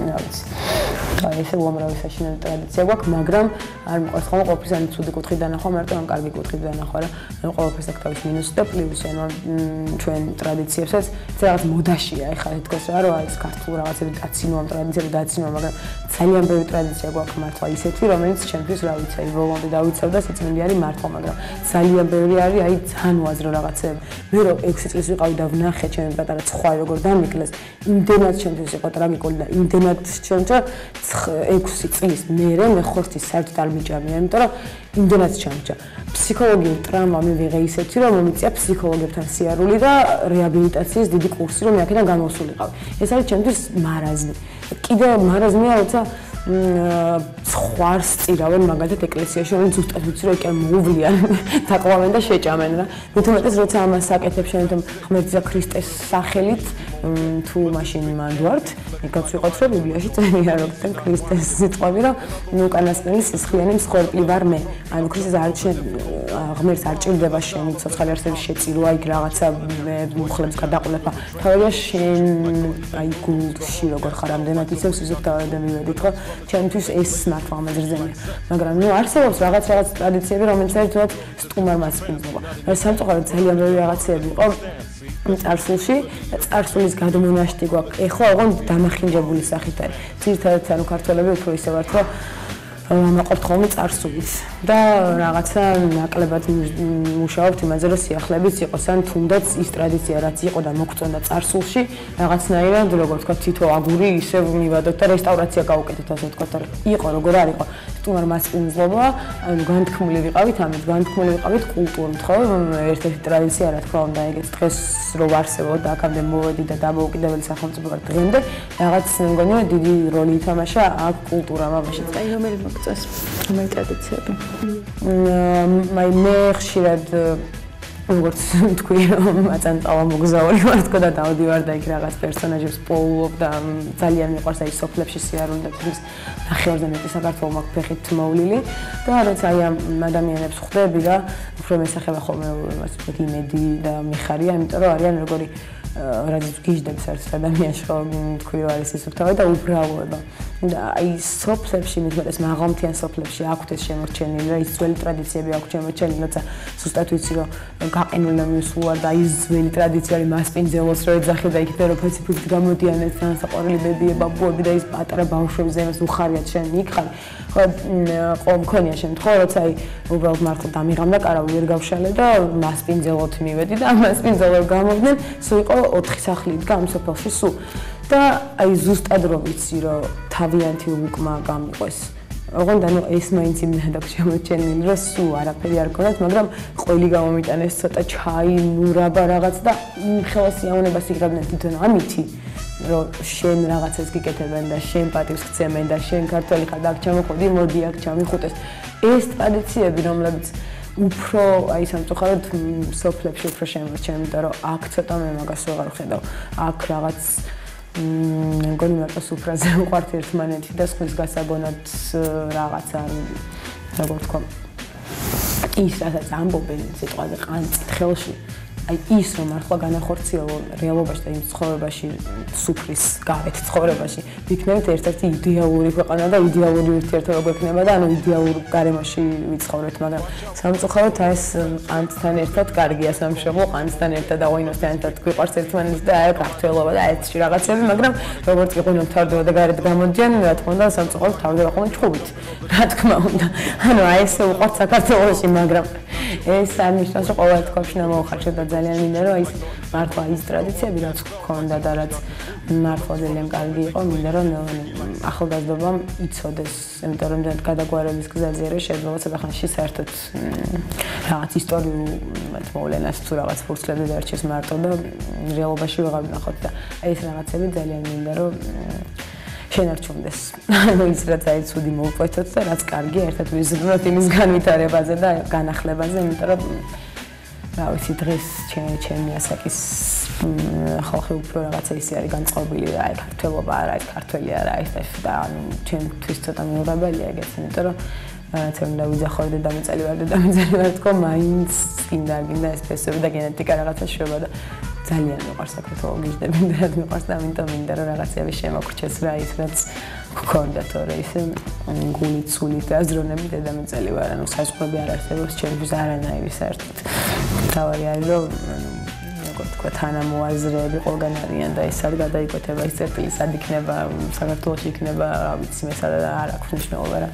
რა ვიცი ეხლა ესე უამრავი საშინელი ტრადიცია გვაქვს, მაგრამ არ მიყვარს ხოლმე ყოფის ან ცუდი კუთხით დანახვა, მარტო ან კარგი კუთხით დანახვა რა. ანუ ყველაფერს აქვს თავის მინუსი და პლუსი, ანუ ჩვენ ტრადიციებსაც რაღაც მოდაშია, ეხლა თქოს რა, რომ არის ქართულ რაღაცები დაცინვა, ტრადიციები დაცინვა, მაგრამ ძალიან ბევრი ტრადიცია გვაქვს მართლა ისეთი, რომელიც ჩემთვის რა ვიცი, ბოლომდე დავიცავ და სიწმინდე არის მართლა, მაგრამ ძალიან ბევრი არის, აი ძალიან უაზრო რაღაცები. მე რო 6 წლის ვიყავი და ვნახე ჩემი პატარა ცხვარი როგორ დამიკლეს, იმდენად ჩემთვის იყო ტრაგიკული და იმდენად შემჭა 6 წლის მერე მე ხორცის საერთოდ არ მიჭამია, იმიტომ რომ იმდენად შემჭა. ფსიქოლოგიური ტრავმა მივიღე ისეთი, რომ მომიწია ფსიქოლოგებთან სიარული და რეაბილიტაციის დიდი კურსი, რომ მე აქედან გამოსულიყავი. ეს არის ჩემთვის მარაზმი. კიდე მარაზმია, როცა ხვარს წირავენ მაგალითად ეკლესიაში, რომ ზუსტად ვიცი რომ ეკენ მოუვლიან, დაყვავენ და შეჭამენ რა. მithumetes როცა ამას აკეთებ შენ ღმერთისა ქრისტეს სახელით, თუ მაშინ მანდვართ, ეკაც ვიყოთ რომ ბიბლიაში წერია რომ ქრისტეს სიტყვები რომ უკანასკნელი სისხლიანი მსხვერპლი ვარ მე. ანუ ქრისტეს არ ღმერთს არ ჭირდება შენი ცოცხალი არსების შეწირვა, იქ რაღაცა მუხლებს გადაყოლება. თავია შენ აი გულში როგორ ხარ ამდენად ისევ სიზუსტავად მივედით ხო? ჩემთვის ეს მართლა ამაზრზენია. მაგრამ ნუ არსებობს რაღაც ტრადიციები, რომელიც ერთად სტუმარს სპინდება. მე სამწუხაროდ ძალიან ბევრი რაღაცები იყო წარსულში და წარსულის გადმონაშთი გვაქვს. ეხლა ოღონდ დამახინჯებული სახით არის. ძირითადად ანუ ქართველები უფრო ისე ვართ, რომ მაყობთ ხოლმე წარსულით და რაღაცა ნაკლებად მუშაობთ იმაზე, რომ სიახლეებიც იყოს, ან თუნდაც ის ტრადიცია, რაც იყო და მოგწონდა წარსულში, რაღაცნაირად, როგორ ვთქვა, თითო აგური ისევ მივადოთ და რესტავრაცია გავუკეთეთ, ასე ვთქვა, და იყო როგორ არ იყო. სტუმარ მასპინძლობა, ანუ განთქმული ვიყავით ამით, განთქმული ვიყავით კულტურით, ხო? ერთ-ერთი ტრადიცია, რა თქმა უნდა, ეგეც დღეს რო ვარსებობ და აქამდე მოვედი და დამოუკიდებელი სახელმწიფო ვარ დღემდე, რაღაც მგონია დიდი როლი ითამაშა აქ კულტურამ ამაში. აი რომელი მოგწონს რომელი ტრადიციები? მე ხშირად როგორც თქვი აწანწავა მოგზაური ვარ თქო და დავდივარ და იქ რაღაც პერსონაჟებს პოულობ და ძალიან მიყვარს აი სოფლებში სიარული და თვითონ ნახევარზე მეტი საქართველოს მაქვს ფეხით მოვლილი და როცა აი ამ ადამიანებს ხვდები და უფრო მესახება ხოლმე ასე ვთქვი იმედი და მიხარია, იმიტომ რომ არიან როგორი რაც გიждებს არც ადამიანს ხო თქვი რომ არის სისუფთავე და უბრალოება. და აი სოფლებში მithmetes მაღალმთიან სოფლებში აქვთ ეს შემორჩენილი და ის ძველი ტრადიციები აქვთ შემორჩენილი, როცა ზუსტად ვიცი რომ გაყინული მისულა და ის ძველი ტრადიცია არის მასპინძელოს რო ეძახე და იქ ფეროფეცი ფუძ გამოდიან ეს განსაყვარელი ბებიები, ბაბუები და ის პატარა ბავშვები ზემეს უხარიათ შენ იქ ხარ. ხო მქონია შემთხვევა, როცა აი უბრალოდ მართლა დამიღამ და კარავი ვერ გავშალე და მასპინძელოთ მივედი და მასპინძელო გამოვდნენ, სულ იყო 4 სახლი იდგა ამ სოფელში სულ. და აი ზუსტად რომ ვიცი რომ თავიანთი უკმა გამიყვეს. ოღონდ ანუ ეს მაინც იმდენად აქვს შემორჩენილი, რომ სულ არაფერი არ გქონდათ, მაგრამ ყველი გამომიტანეს ცოტა ჩაი, ნურაბა რაღაც და ხელას იაუნებას იღებდნენ თვითონ ამითი, რომ შენ რაღაცას გიკეთებენ და შენ პატივს გცემენ და შენ ქართველი ხარ და აქ ჩამოხვედი, მოდი აქ ჩამიხუტეს. ეს ტრადიციები, რომლებიც უფრო აი სამწუხაროდ სოფლებში უფრო შემორჩენილი, იმიტომ რომ აქ ცოტა მე მაგას ვეღარ ვხედავ. აქ რაღაც მგონი მარტო სუფრაზე ვყვართ ერთმანეთი და სხვის გასაგონად რაღაცა როგორ ვთქვა ის რასაც ამბობენ სიტყვაზე ყანწით ხელში აი ის რომ მართლა განახორციელო რეალობაში და იმ ცხოვრებაში სუფრის გარეთ ცხოვრებაში ვიქნებით ერთ-ერთი იდეალური ქვეყანა და იდეალური ურთიერთობა გვექნება და ანუ იდეალურ გარემოში ვიცხოვრეთ, მაგრამ სამწუხაროდ ეს ყანწთან ერთად კარგია სამშობლო, ყანწთან ერთად და ღვინოსთან ერთად გვიყვარს ერთმანეთი და აი ქართველობა და ეს რაღაცები, მაგრამ როგორც კი ღვინო თავდება და გარეთ გამოდიან, რა თქმა უნდა სამწუხაროდ თავდება ხოლმე ჩხუბით, რა თქმა უნდა. ანუ აი ეს უყვართ საქართველოში, მაგრამ ეს არ ნიშნავს რომ ყოველ თქოში მოუხარშეთ და ძალიან მინდა რომ ის მართლა ის ტრადიციები რაც გქონდა და რაც მართლა ძალიან კარგი იყო, მინდა რომ ახალგაზრდობამ იცოდეს, იმიტომ რომ გადაგვარების გზაზე რა შეიძლება ცოტა ხანში საერთოდ რაღაც ისტორიულ მოვლენას თუ რაღაც ფურცლებზე დარჩეს მარტო და რეალობაში ვეღარ ვნახოთ და აი ეს რაღაცები ძალიან მინდა რომ შენარჩუნდეს. ანუ ის რაც აი ცუდი მოვყვეთოთ და რაც კარგია ერთად ვიზრუნოთ იმის განვითარებაზე და განახლებაზე, იმიტომ რომ რა ვიცი დღეს ჩემი ასაკის ხალხი უფრო რაღაცა ისე არის განწყობილი რა, აი ქართველობა არა, აი ქართველი არა, ეს და ანუ ჩემთვის ცოტა მიუღებელია ეგეც, იმიტომ რომ რაღაცა უნდა ვიძახო და დამეწელი ვარ თქო, მაინც წინდა ეს ფესები და გენეტიკა რაღაცა შვება და ძალიან მიყვარს საქართველო, გიждები იმდენად მიყვარს და ამიტომ მინდა რომ რაღაცები შემოგრჩეს რა ის რაც გქონდა თორე ისე გულით სულით აზროვნები დედამიწელი ვარ ანუ საზღვრები არ არსებობს ჩემთვის არანაირი საერთოდ თავი არის რომ როგორ თქვა თანამოაზრეები ყველგან არიან და ეს არ გადაიკვეთება ის წერტილი სად იქნება საქართველოში იქნება რა ვიცი მე სადა არ აქვს მნიშვნელობა რა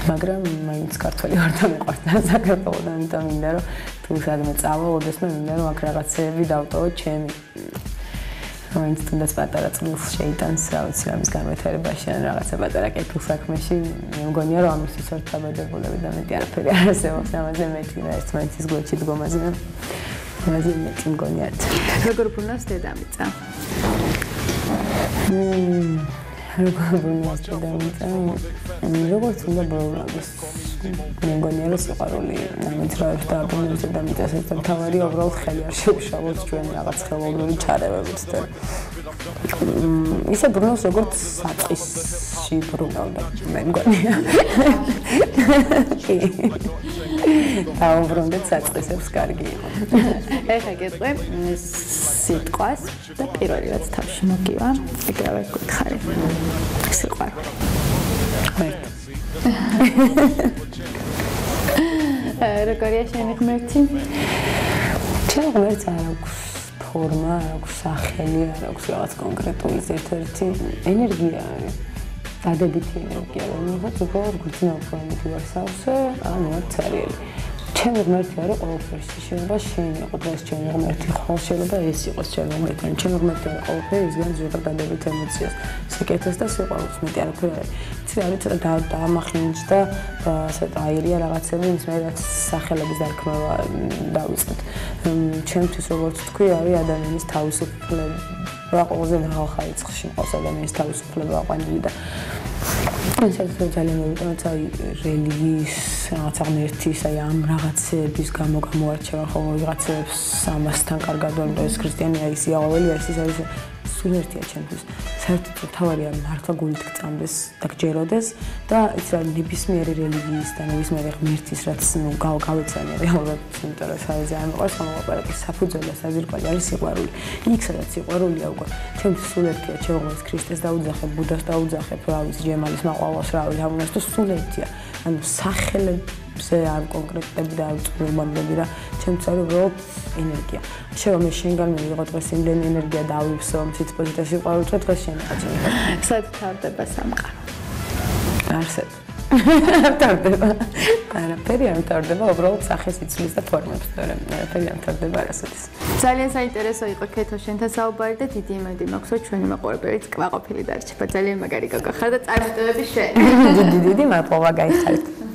მაგრამ მაინც ქართველი ვარ და მიყვარს საქართველოს ამიტომ მინდა რომ თუ სადმე წავალოდეს მე მინდა რომ აქ რაღაცეები დავტოვო ჩემი მაინც თუნდაც პატარა წყვილს შეიტანს რა ვიცი ამის განვითარებაში ან რაღაცა პატარა კეთილ საქმეში მე მგონია რომ ამისთვის ვარ დაბადებულები და მეტი არაფერი არ არსებობს ამაზე მეტი რა ერთმანეთის გვერდში დგომაზე მაგაზე მეტი მგონია როგორ ბრუნავს დედამიწა როგორ ბრუნავს დედამიწა როგორც უნდა ბრუნავდეს მე მგონია რომ სიყვარული ამით რა და ბრუნავს დედამიწას და თავარი უბრალოდ ხელი არ შეუშალოს ჩვენ რაღაც ხელოვნური ჩარევებით და ისე ბრუნავს როგორც საწყისში ბრუნავდა მე მგონია დაუბრუნდეთ საწყისებს კარგი იყო ეხა გეტყვი სიტყვას და პირველი რაც თავში მოგივა ეგრევე გითხარი სიყვარული როგორია შენი ღმერთი? ჩემი ღმერთი არ აქვს ფორმა, არ აქვს სახელი, არ აქვს რაღაც კონკრეტული ერთ-ერთი ენერგია არის. დადებითი ენერგია, რომელსაც უბრალოდ გრძნობს ხოლმე ვარსავსე, ანუ არ ცარიელი. ჩემი ღმერთი არის ყველაფერში, შეიძლება შენი იყო დღეს ჩემი ღმერთი, ხოლმე შეიძლება ეს იყოს ჩემი ღმერთი, ან ჩემი ღმერთი არის ყველაფერი, ის განზრახ დადებით ემოციას, სიკეთეს და სიყვარულს, მეტი არაფერი არ არის. არის ცოტა დაამახინჯდა და ცოტა აირია რაღაცები, ის მე რაც სახელების დარქმევა დავიწყეთ. ჩემთვის როგორც თქვი, არის ადამიანის თავისუფლება, ყველაზე მაღალ ხარისხში მყავს ადამიანის თავისუფლება აყვანილი და შეიძლება ძალიან მოვიტანოთ აი რელიგიის რაღაცა ღმერთის აი ამ რაღაცების გამო გამოარჩევა ხოლმე ვიღაცებს ამასთან კარგად ვარ და ეს ქრისტიანია ის იაღველი ეს არის სულ ერთია ჩემთვის საერთოდ თავარია მართლა გულით გწამდეს და გჯეროდეს და ის რა ნებისმიერი რელიგიის და ნებისმიერი ღმერთის რაც გავეცანი რეალურად იმიტომ რომ საერთოდ არ მოყავს ამოყარები საფუძველი და საზირკველი არის სიყვარული იქ სადაც სიყვარულია უკვე ჩემთვის სულ ერთია ჩემს ქრისტეს დაუძახებ ბუდას დაუძახებ რა ვიცი ჯემალის მაყვალოს რა ვიცი ამას და სულ ერთია ანუ სახელებზე არ კონკრეტები და არ წვრილობები რა ჩემთვის არის უბრალოდ ენერგია შეიძლება მე შენგან მივიღო დღეს იმდენი ენერგია დავივსო მცირე და სიყვარულს დღეს შენ აჭირე სად თავდება სამყარო არსად თავდება არაფერი არ თავდება უბრალოდ სახეს იცვლის და ფორმებს თორემ არაფერი არ თავდება არასოდეს ძალიან საინტერესო იყო ქეთო შენთან საუბარი და დიდი იმედი მაქვს რომ ჩვენი მაყურებელიც კმაყოფილი დარჩება ძალიან მაგარი გოგო ხარ და წარმატებები შენ დიდი მადლობა გაიხარეთ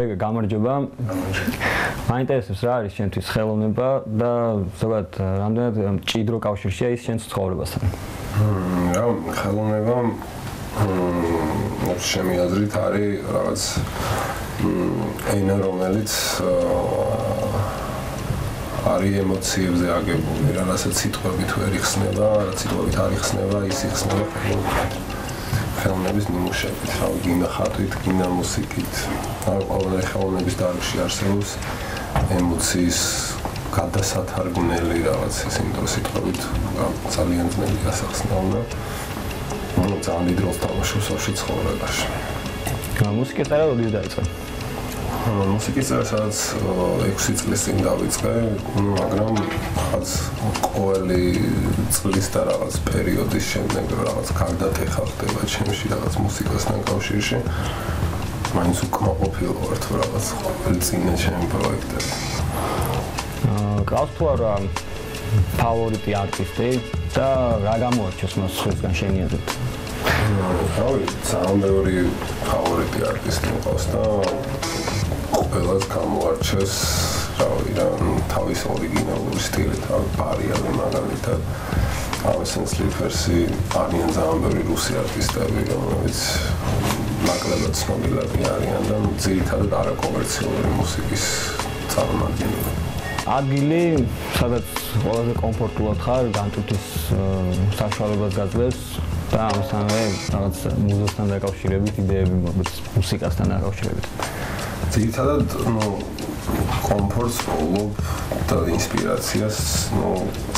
ვეგა გამარჯობა. მაინტერესებს რა არის შენთვის ხელოვნება და ზოგადად რამდენად მჭიდრო კავშირშია ის შენს ცხოვრებასთან? რა ხელოვნება ჩემი აზრით არის რაღაც ენა რომელიც არის ემოციებზე აგებული, რაღაცა სიტყვებით ვერ იხსნება, რაც სიტყვებით არ იხსნება, ის იხსნება ხელოვნების ნიმუშებით, რა გინდა ხატვით, გინდა მუსიკით. ყოველდღე ხელოვნების დარგში არსებობს ემოციის გადასათარგმნელი რაღაც ის იმიტომ სიტყვებით ძალიან ძნელი გასახსნელია. ძალიან დიდ როლს თამაშობს ბავშვის ცხოვრებაში. მუსიკის წერა როდის დაიწყე? მუსიკის წერა სადაც 6 წლის წინ დავიწყე, მაგრამ რაღაც ყოველი წლის და რაღაც პერიოდის შემდეგ რაღაც გარდატეხა ხდება ჩემში რაღაც მუსიკასთან კავშირში. მაინც უკმაყოფილო ვარ თუ რაღაც ყოველ წინა ჩემი პროექტები. გავს თუ არა ფავორიტი არტისტი და რა გამოარჩევს მას სხვისგან შენი აზრით? რავი, ძალიან ბევრი ფავორიტი არტისტი მყავს და ყველას გამოარჩევს რავი რა თავის ორიგინალური სტილით, ბარიალი მაგალითად ავსენ სლიფერსი არიან ძალიან ბევრი რუსი არტისტები, რომელიც ნაკლებად ცნობილები არიან და ძირითადად არაკომერციული მუსიკის წარმომადგენლები. ადგილი, სადაც ყველაზე კომფორტულად ხარ, განტვირთვის საშუალებას გაძლევს და ამასთანავე რაღაც მუზიკასთან დაკავშირებით იდეები მოგვიყვება, მუსიკასთან დაკავშირებით. ძირითადად, კომფორტს ვოლობ და ინსპირაციას,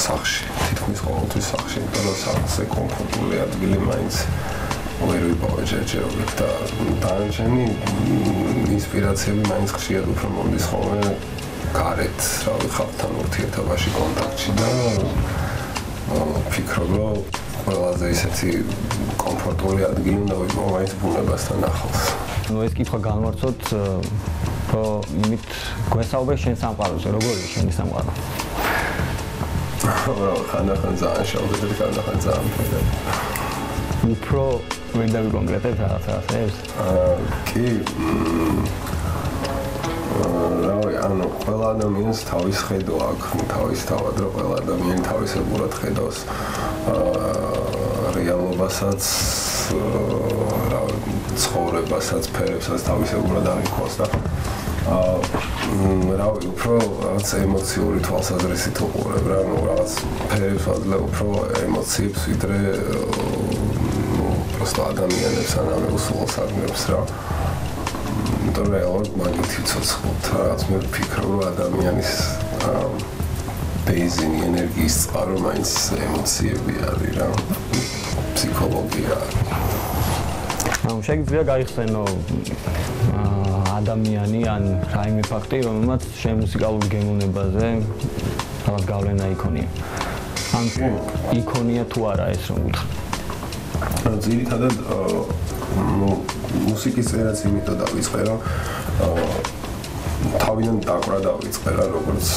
სახში, თითქმის ყოველთვის სახში, იმიტომ რომ სახზე კომფორტული ადგილი მაინც ვერ ვიპოვე ჯერჯერობით და დანარჩენი ინსპირაციები მაინც ხშირად უფრო მომდის ხოლმე გარეთ, რავი, ხალხთან ურთიერთობაში, კონტაქტში და ვფიქრობ, რომ ყველაზე ისეთი კომფორტული ადგილი უნდა ვიპოვო მაინც ბუნებასთან ახლოს. ეს კითხვა განვარცოთ, რომ იმით გვესაუბრე შენ სამყაროზე, როგორია შენი სამყარო? ხანდახან ძალიან შავდება, ხანდახან ძალიან ფერად. უფრო ვერ დავიკონკრეტებ რაღაცას? კი. რავი, ანუ ყველა ადამიანს თავის ხედვა აქვს, თავის თავად რომ ყველა ადამიანი თავისებურად ხედავს რეალობასაც, რავი, ცხოვრებასაც, ფერებსაც თავისებურად აღიქواس და რავი, უფრო რაღაც ემოციური თვალსაზრისით უყურებ რა, რაღაც ფერებს ვაძლევ უფრო ემოციებს ვიდრე просто ადამიანებს ან ამეუსულო საგნებს რა. იმიტომ რომ რეალურად მაგით ვიცოცხლობთ რაღაც მე ვფიქრობ რომ ადამიანის ბეიზინი ენერგიის წყარო მაინც ემოციები არის რა, ფსიქოლოგია. ანუ შეიძლება გაიხსენო ადამიანი ან რაიმე ფაქტი, რომელმაც შენ მუსიკალურ გემოვნებაზე რაღაც გავლენა იქონია. ან იქონია თუ არა ეს რომ უთხრა. ძირითადად მუსიკის წერაც იმიტომ დავიწყე, რომ თავიდან დაკვრა დავიწყე რა, როგორც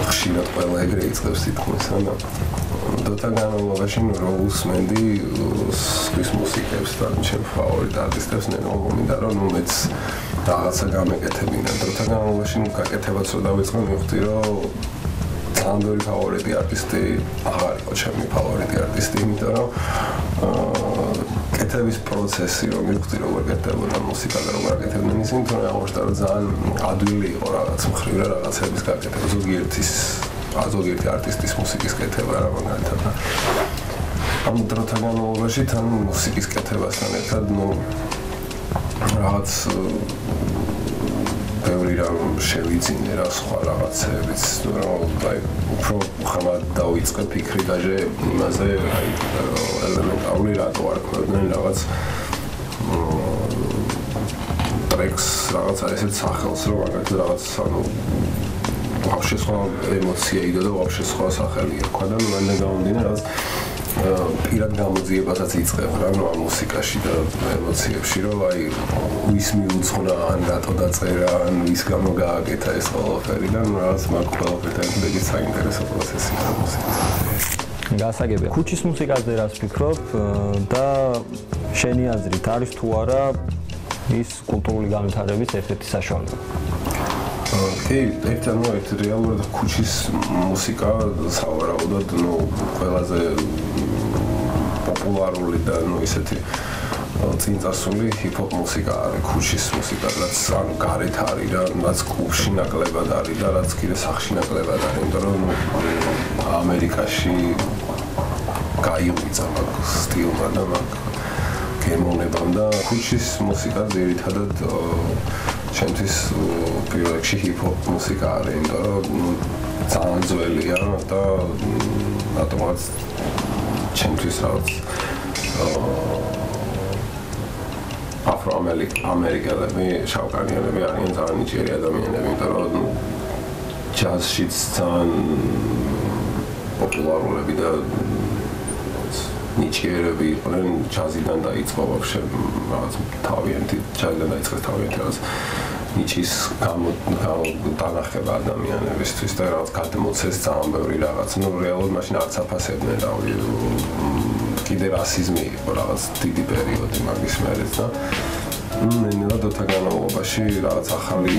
ხშირად ყველა ეგრე იწყებს თითქმის, და დროთა განმავლობაში რო უსმენდი სხვის მუსიკებს და ჩემ ფავორიტ არტისტებს ნენო მომიდა რომ მეც რაღაცა გამეკეთებინა. დროთა განმავლობაში გაკეთებაც რო დავიწყე, მივხვდი რომ ძალიან ბევრი ფავორიტი არტისტი აღარ იყო ჩემი ფავორიტი არტისტი, იმიტომ რომ კეთების პროცესი რომ მივხვდი როგორ კეთდებოდა მუსიკა და როგორ აკეთებდნენ ისინი, თორემ აღმოჩნდა რომ ძალიან ადვილი იყო რაღაც მხრივ რა რაღაცების გაკეთება ზოგიერთი არტისტის მუსიკის კეთება რა მაგალითად. ამ დროთა განმავლობაში თან მუსიკის კეთებასთან ერთად რაღაც ბევრი რამ შევიძინე რა სხვა რაღაცებიც, რომ უფრო ხმად დავიწყე ფიქრი დაჟე იმაზე, ელემენტარული რატო არ ქმნიდნენ რაღაც ტრეკს, რაღაცა ესეთ სახელს, რომ მაგალითად რაღაც вообще სხვა ემოცია იდო და вообще სხვა სახელი ერქვა და მანდ გამომდინე რაღაც პირად გამოძიებასაც იწყებ რა ამ მუსიკაში და ემოციებში, რომ აი ვის მიუძღვნა ან რატო დაწერა ან ვის გამო გააკეთა ეს ყველაფერი და რაღაც მაგ ყველაფერთან ერთად საინტერესო პროცესია მუსიკაში. გასაგებია. ქუჩის მუსიკაზე რას ფიქრობ და შენი აზრით არის თუ არა ის კულტურული განვითარების ერთ-ერთი საშუალება? კი, ერთ რეალურად ქუჩის მუსიკა სავარაუდოდ ყველაზე პოპულარული და ისეთი წინწასული ჰიპ-ჰოპ მუსიკა არის ქუჩის მუსიკა, რაც ანუ გარეთ არის და რაც კლუბში ნაკლებად არის და რაც კიდე სახში ნაკლებად არის, იმიტომ რომ ამერიკაში გაიღვიძა მაგ სტილმა და მაგ გემოვნებამ და ქუჩის მუსიკა ძირითადად ჩემთვის პირველ რიგში ჰიპ-ჰოპ მუსიკა არის, იმიტომ რომ ძალიან ძველია და რატომაც ჩემთვის რაღაც ამერიკელები, შავკანიანები არიან ძალიან ნიჭიერი ადამიანები, იმიტომ რომ ჯაზშიც ძალიან პოპულარულები და ნიჭიერები იყვნენ, ჯაზიდან დაიწყო вообще რაღაც თავიანთი ჯაზიდან დაიწყეს თავიანთი რაღაც ნიჭის დანახება ადამიანებისთვის და რაღაც გადმოცეს ძალიან ბევრი რაღაც, რეალურად მაშინ არც აფასებდნენ რავი კიდე რასიზმი იყო რაღაც დიდი პერიოდი მაგის მერეც და ნელა დროთა განმავლობაში რაღაც ახალი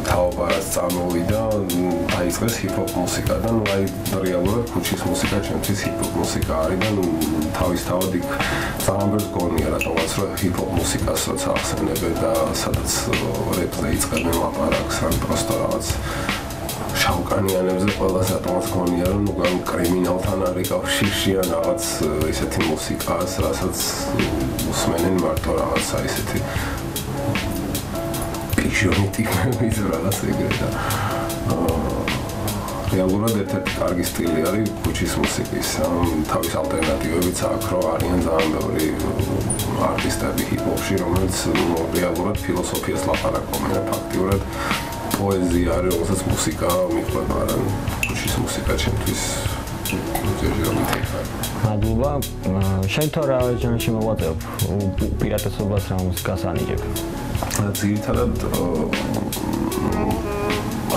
თაობა რაც წამოვიდა, დაიწყეს ჰიპ-ჰოპ მუსიკა და აი რეალურად ქუჩის მუსიკა ჩემთვის ჰიპ-ჰოპ მუსიკა არის და თავისთავად იქ ძალიან ბევრს გონია რატომაც რომ ჰიპ-ჰოპ მუსიკას როცა ახსენებენ და სადაც რეპზე იწყებენ ლაპარაკს ან პროსტო რაღაც შავკანიანებზე ყველას რატომაც გონია რომ ნუ კრიმინალთან არის კავშირში ან რაღაც ისეთი მუსიკას, რასაც უსმენენ მარტო რაღაცა ისეთი ფიქშიონი ტიპები რაღაც ეგრე და რეალურად ერთ-ერთი კარგი სტილი არის ქუჩის მუსიკის. თავის ალტერნატივებიც აქვს, რომ არიან ძალიან ბევრი არტისტები ჰიპ-ჰოპში, რომელიც რეალურად ფილოსოფიას ლაპარაკობენ და ფაქტიურად პოეზია არის, რომელსაც მუსიკა მიყვება, რა ქუჩის მუსიკა ჩემთვის მადლობა. შენ თუ რა ჟანრში მოვაწევ პირატესობას რა მუსიკას ანიჭებ? ძირითადად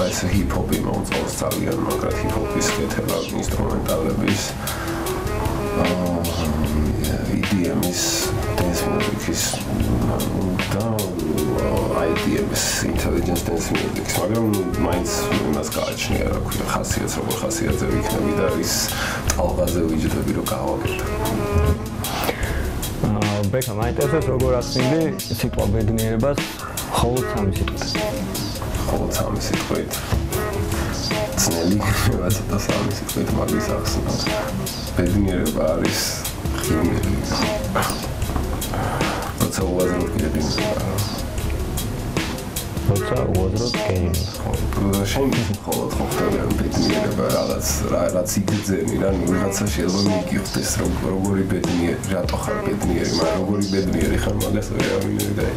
ეს ჰიპ-ჰოპი მოწონს ძალიან, მაგრამ ჰიპ-ჰოპის კეთება ინსტრუმენტალების EDM-ის, dance music-ის და IDM-ის, intelligence dance music-ის, მაგრამ მაინც იმას გააჩნია, რა ქვია, ხასიათს, როგორ ხასიათზე ვიქნები და ის ტალღაზე ვიჯდები, რომ გავაკეთო. ბექა, მაინტერესებს როგორ ახსნილი სიტყვა ბედნიერებას მხოლოდ 3 სიტყვით. მხოლოდ 3 სიტყვით. ძნელი, ცოტა 3 სიტყვით მაგის ახსნა. ბედნიერება არის ხილმილი. როცა უაზროდ გედინება. როცა უაზროდ გედინება. შენ მხოლოდ ხვდები ბედნიერება რაღაც იგრძენი რა, ვიღაცა შეიძლება მიგიხდეს როგორი ბედნიერი, რატო ხარ ბედნიერი, მაგრამ როგორი ბედნიერი ხარ მაგას ვერ ამინებდი.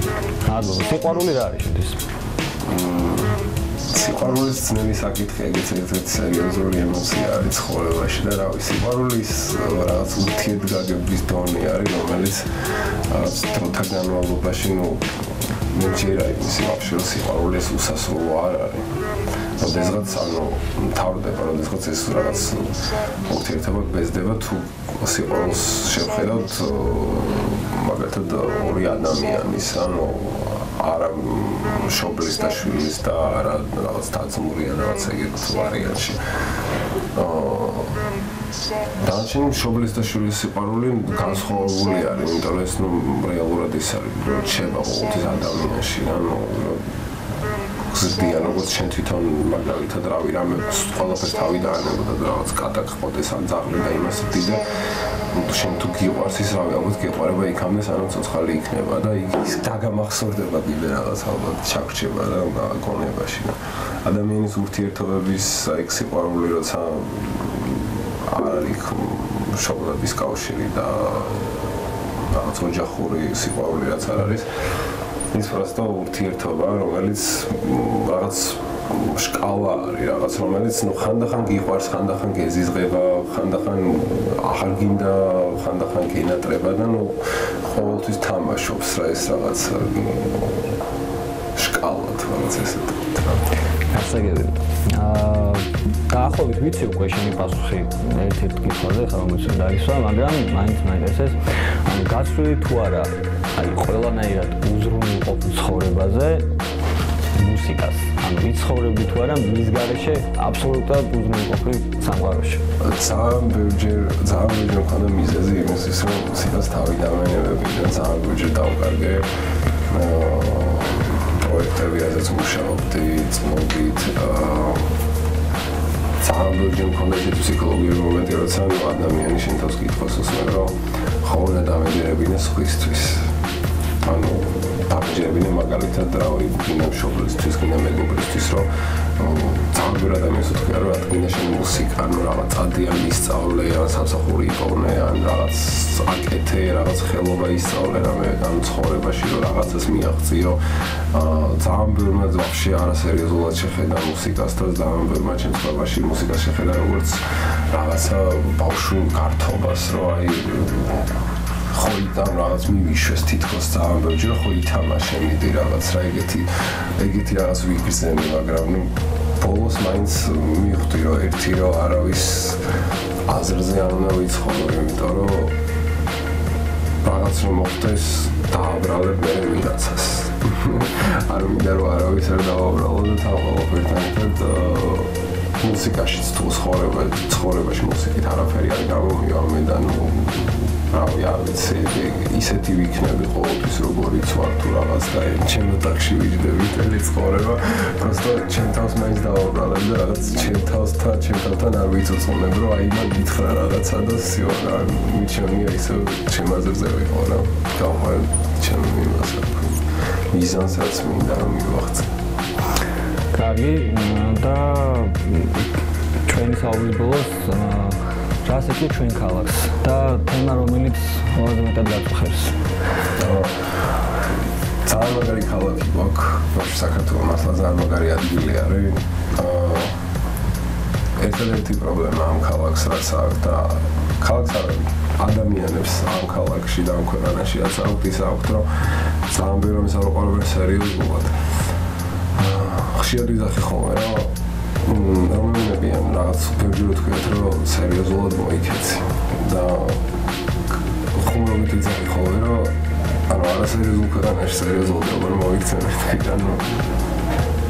მადლობა. სიყვარული რა არის შენთვის? სიყვარულის ძნელი საკითხი, ეგეც ერთ-ერთი სერიოზული ემოცია არის ცხოვრებაში და რა ვიცი, სიყვარულის რაღაც ურთიერთგაგების დონე არის, რომელიც რაღაც დროთა განმავლობაში, მე ჯერა იმისი ვაფშე სიყვარულის უსასრულო არ არის. როდესაც მთავრდება, როდესაც ეს რაღაც ურთიერთობა გბეზდება, თუ სიყვარულს შევხედავთ მაგათად ორი ადამიანის, არა შობლის და შვილის და არა რაღაც დაძმურიან რაღაც ეგეთ ვარიანტში. დანარჩენი შობლის და შვილის სიყვარული განსხვავებული არის, იმიტომ რომ ეს რეალურად ის არის, რომ შეება ყოველთვის ადამიანში, ზრდიან, როგორც შენ თვითონ მაგალითად რავი, რამე ყველაფერს თავი დაანებოდა და რაღაც კატაკხოდეს ან ძაღლი და იმას დიდი და შენ თუ გიყვარს ის რავი, ალბათ გეყვარება იქამდე სანამ ცოცხალი იქნება და ის დაგამახსოვრდება კიდე რაღაც ალბათ ჩაგრჩება და გონებაში. ადამიანის ურთიერთობების აი სიყვარული როცა არ არის მშობლების კავშირი და რაღაც ოჯახური სიყვარული რაც არ არის ის просто ურთიერთობა, რომელიც რაღაც შკალა არის, რაღაც რომელიც ხანდახან გიყვარს, ხანდახან გეზიზღება, ხანდახან აღარ გინდა, ხანდახან გენატრება და ყოველთვის თამაშობს რა ეს რაღაც შკალა თვალს ესეთ. ასაგები. დაახლოებით ვიცი უკვე შენი პასუხი ერთ-ერთ კითხვაზე, რომელიც დაისვა, მაგრამ მაინც მაინტერესებს, ანუ გაცვლილი თუ არა, აი ყველანაირად უზრუნველყოფ ცხოვრებაზე მუსიკას. ანუ ვიცხოვრები თუ არა მის გარეშე აბსოლუტურად უზრუნველყოფი სამყაროში. ძალიან ბევრი მქონდა მიზეზი იმისთვის, რომ მუსიკას თავი დამენებები და ძალიან ბევრი დავკარგე. პროექტები, სადაც მუშაობდი, წნობით, ძალიან ბევრი მქონდა ფსიქოლოგიური მომენტი, როცა ადამიანი შენ თავს კითხავს უსმენ, რომ ხოლმე დამეჯერებინა სხვისთვის. ანუ დამეჯერებინა მაგალითად რავი, გინდა მშობლისთვის, გინდა მეგობრისთვის, რომ ძალიან ბევრი ადამიანს უთქვია, რომ ათგინდა შენ მუსიკა, ანუ რაღაც ადრიან ისწავლე, ან სამსახური იპოვნე, ან რაღაც აკეთე, რაღაც ხელობა ისწავლე, რამე ან ცხოვრებაში რომ რაღაცას მიაღწიო. ძალიან ბევრმა ვაფშე არასერიოზულად შეხედა მუსიკას და ძალიან ბევრმა ჩემს ცხოვრებაში მუსიკას შეხედა როგორც რაღაცა ბავშვურ გართობას, რომ აი ხო იდან რაღაც მივიშვეს თითქოს ძალიან ბევრჯერ ხო ითამაშე მიდი რაღაც რა ეგეთი რაღაც ვიგრძენი, მაგრამ ბოლოს მაინც მივხვდი რომ ერთი რომ არავის აზრზე არ უნდა ვიცხოვრო, იმიტომ რომ რაღაც რომ მოხდეს დააბრალებ მე ვიღაცას. არ მინდა რომ არავის არ დავაბრალო და თავყოლობერთან ერთად მუსიკაშიც თუ ცხოვრებაში მუსიკით არაფერი არ გამომივა მე და რავი, არ ვიცი, ისეთი ვიქნები ყოველთვის როგორიც ვარ თუ რაღაც და ჩემ ოთახში ვიჯდები მთელი ცხოვრება, просто ჩემ თავს მაინც დავაბრალებ და რაღაც ჩემ თავთან არ ვიცოცხლებ, რომ აი მან გითხრა რაღაცა და всё, რა მიჩვენია ისე ჩემ აზრზე ვიყო რა. გავხარ ჩემ იმას მიზანსაც მინდა რომ მივახცე. კარგი და ჩვენი საუბრის ბოლოს რასაკი ჩვენ ქალაქს და თემა რომელიც ყველაზე მეტად გაწუხებს. ძალიან მაგარი ქალაქი გვაქვს საქართველოს მართლა ძალიან მაგარი ადგილი არის. ერთადერთი პრობლემა ამ ქალაქს რაც აქვს და ქალაქს ადამიანებს ამ ქალაქში და ამ ქვეყანაში რაც აქვს ის აქვს რომ ძალიან ბევრი რამეს არ უყურებენ სერიოზულად. ხშირად ვიძახი ხოლმე რომ რომელებიან რაღაც ბევრი თქვით რომ სერიოზულად მოიქეცი და ხუმრობით ვიძახი ხოლმე რომ ანუ არასერიოზულ ქვეყანაში სერიოზულად როგორ მოიქცენ თქვიდან რომ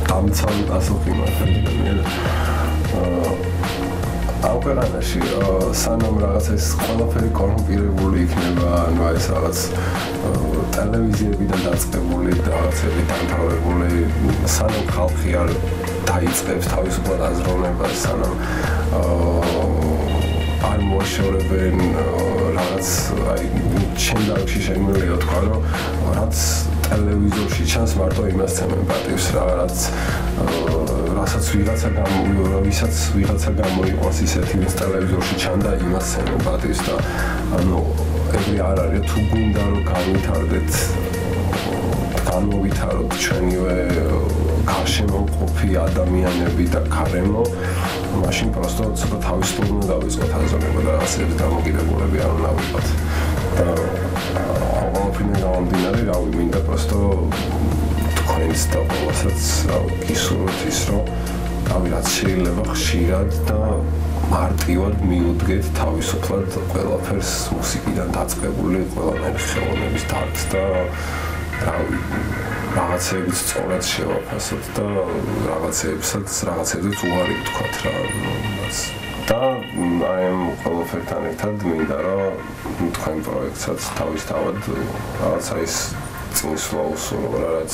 დამცავი პასუხი მაქვს. ამ ქვეყანაში სანამ რაღაც ეს ყველაფერი კორუმპირებული იქნება, ანუ ეს რაღაც ტელევიზიებიდან დაწყებული და რაღაცები დამთავრებული, სანამ ხალხი არ დაიწყებს თავისუფლად აზროვნებას, სანამ არ მოაშორებენ რაღაც აი ჩემ დარგში შემიძლია თქვა რომ რაც ტელევიზორში ჩანს მარტო იმას ცემენ პატივს რაღაც რასაც ვიღაცა გამოიყვანს ისეთი ვინც ტელევიზორში ჩანდა იმას ცემენ პატივს და ანუ ეგრე არ არის თუ გვინდა რომ განმოვითაროთ ჩვენივე გარშემოყოფი ადამიანები და გარემო მაშინ პროსტო ცოტა თავისუფლად უნდა დავიწყოთ აზროვნება და რაღაცების დამოკიდებულები არ უნდა ვიყოთ და ყოველფრინე გამომდინარე რავი მინდა პროსტო თქვენს და ყოველსაც გისურვოთ ის რომ რავი რაც შეიძლება ხშირად და მარტივად მიუდგეთ თავისუფლად ყველაფერს მუსიკიდან დაწყებული ყველანაირი ხელოვნების დარგს და რავი რაღაცებიც სწორად შევაფასოთ და რაღაცებზეც უარი ვთქვათ რა და აი ამ ყველაფერთან ერთად მინდა რომ თქვენ პროექტსაც თავისთავად რაღაცა ის წინსვლა უსურვო რაც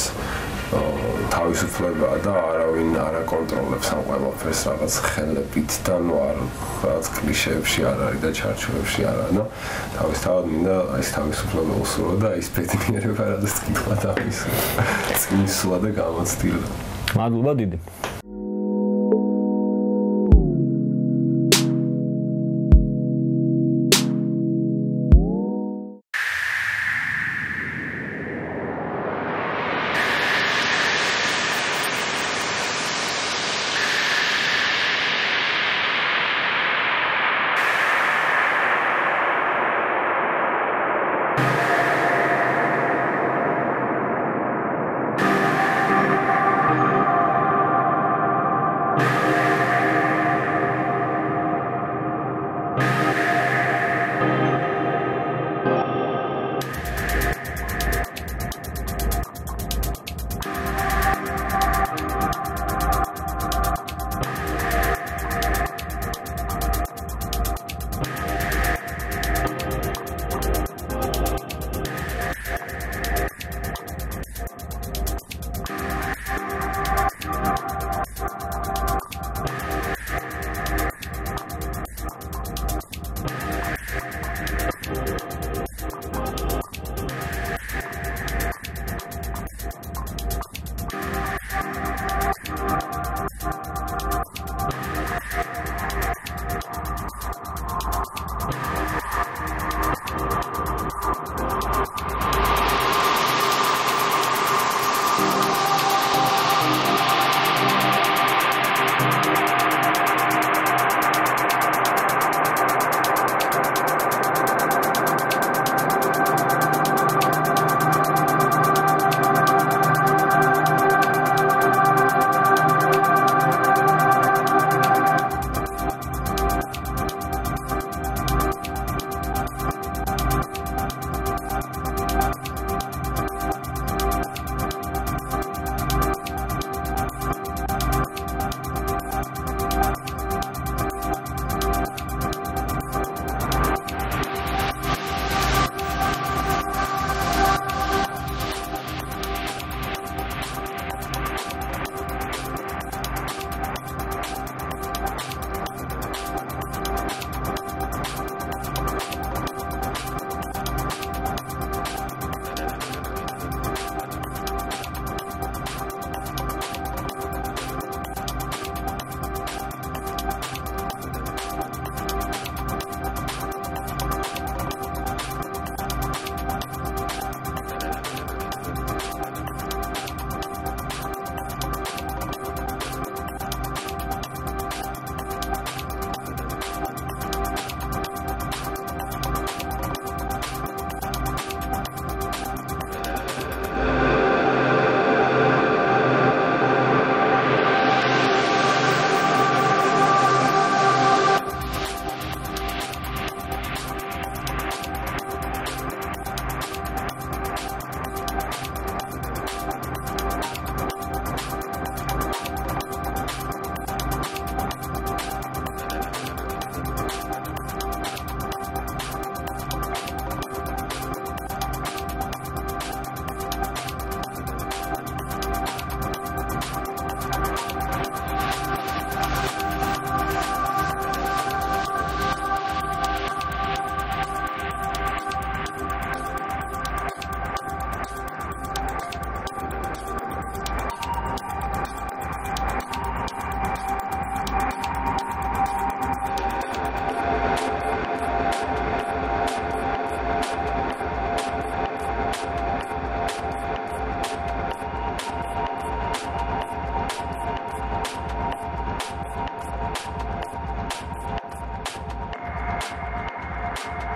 თავისუფლებაა და არავინ არ აკონტროლებს ამ ყველაფერს რაღაც ხელებით და ნუ არ რაღაც კლიშეებში არ არის და ჩარჩოებში არ არის და თავისთავად მინდა ეს თავისუფლება უსურვო და ის ბედნიერება რაც თქვა თავის წინსვლა და გამოცდილება. მადლობა დიდი. მოგესალმებით.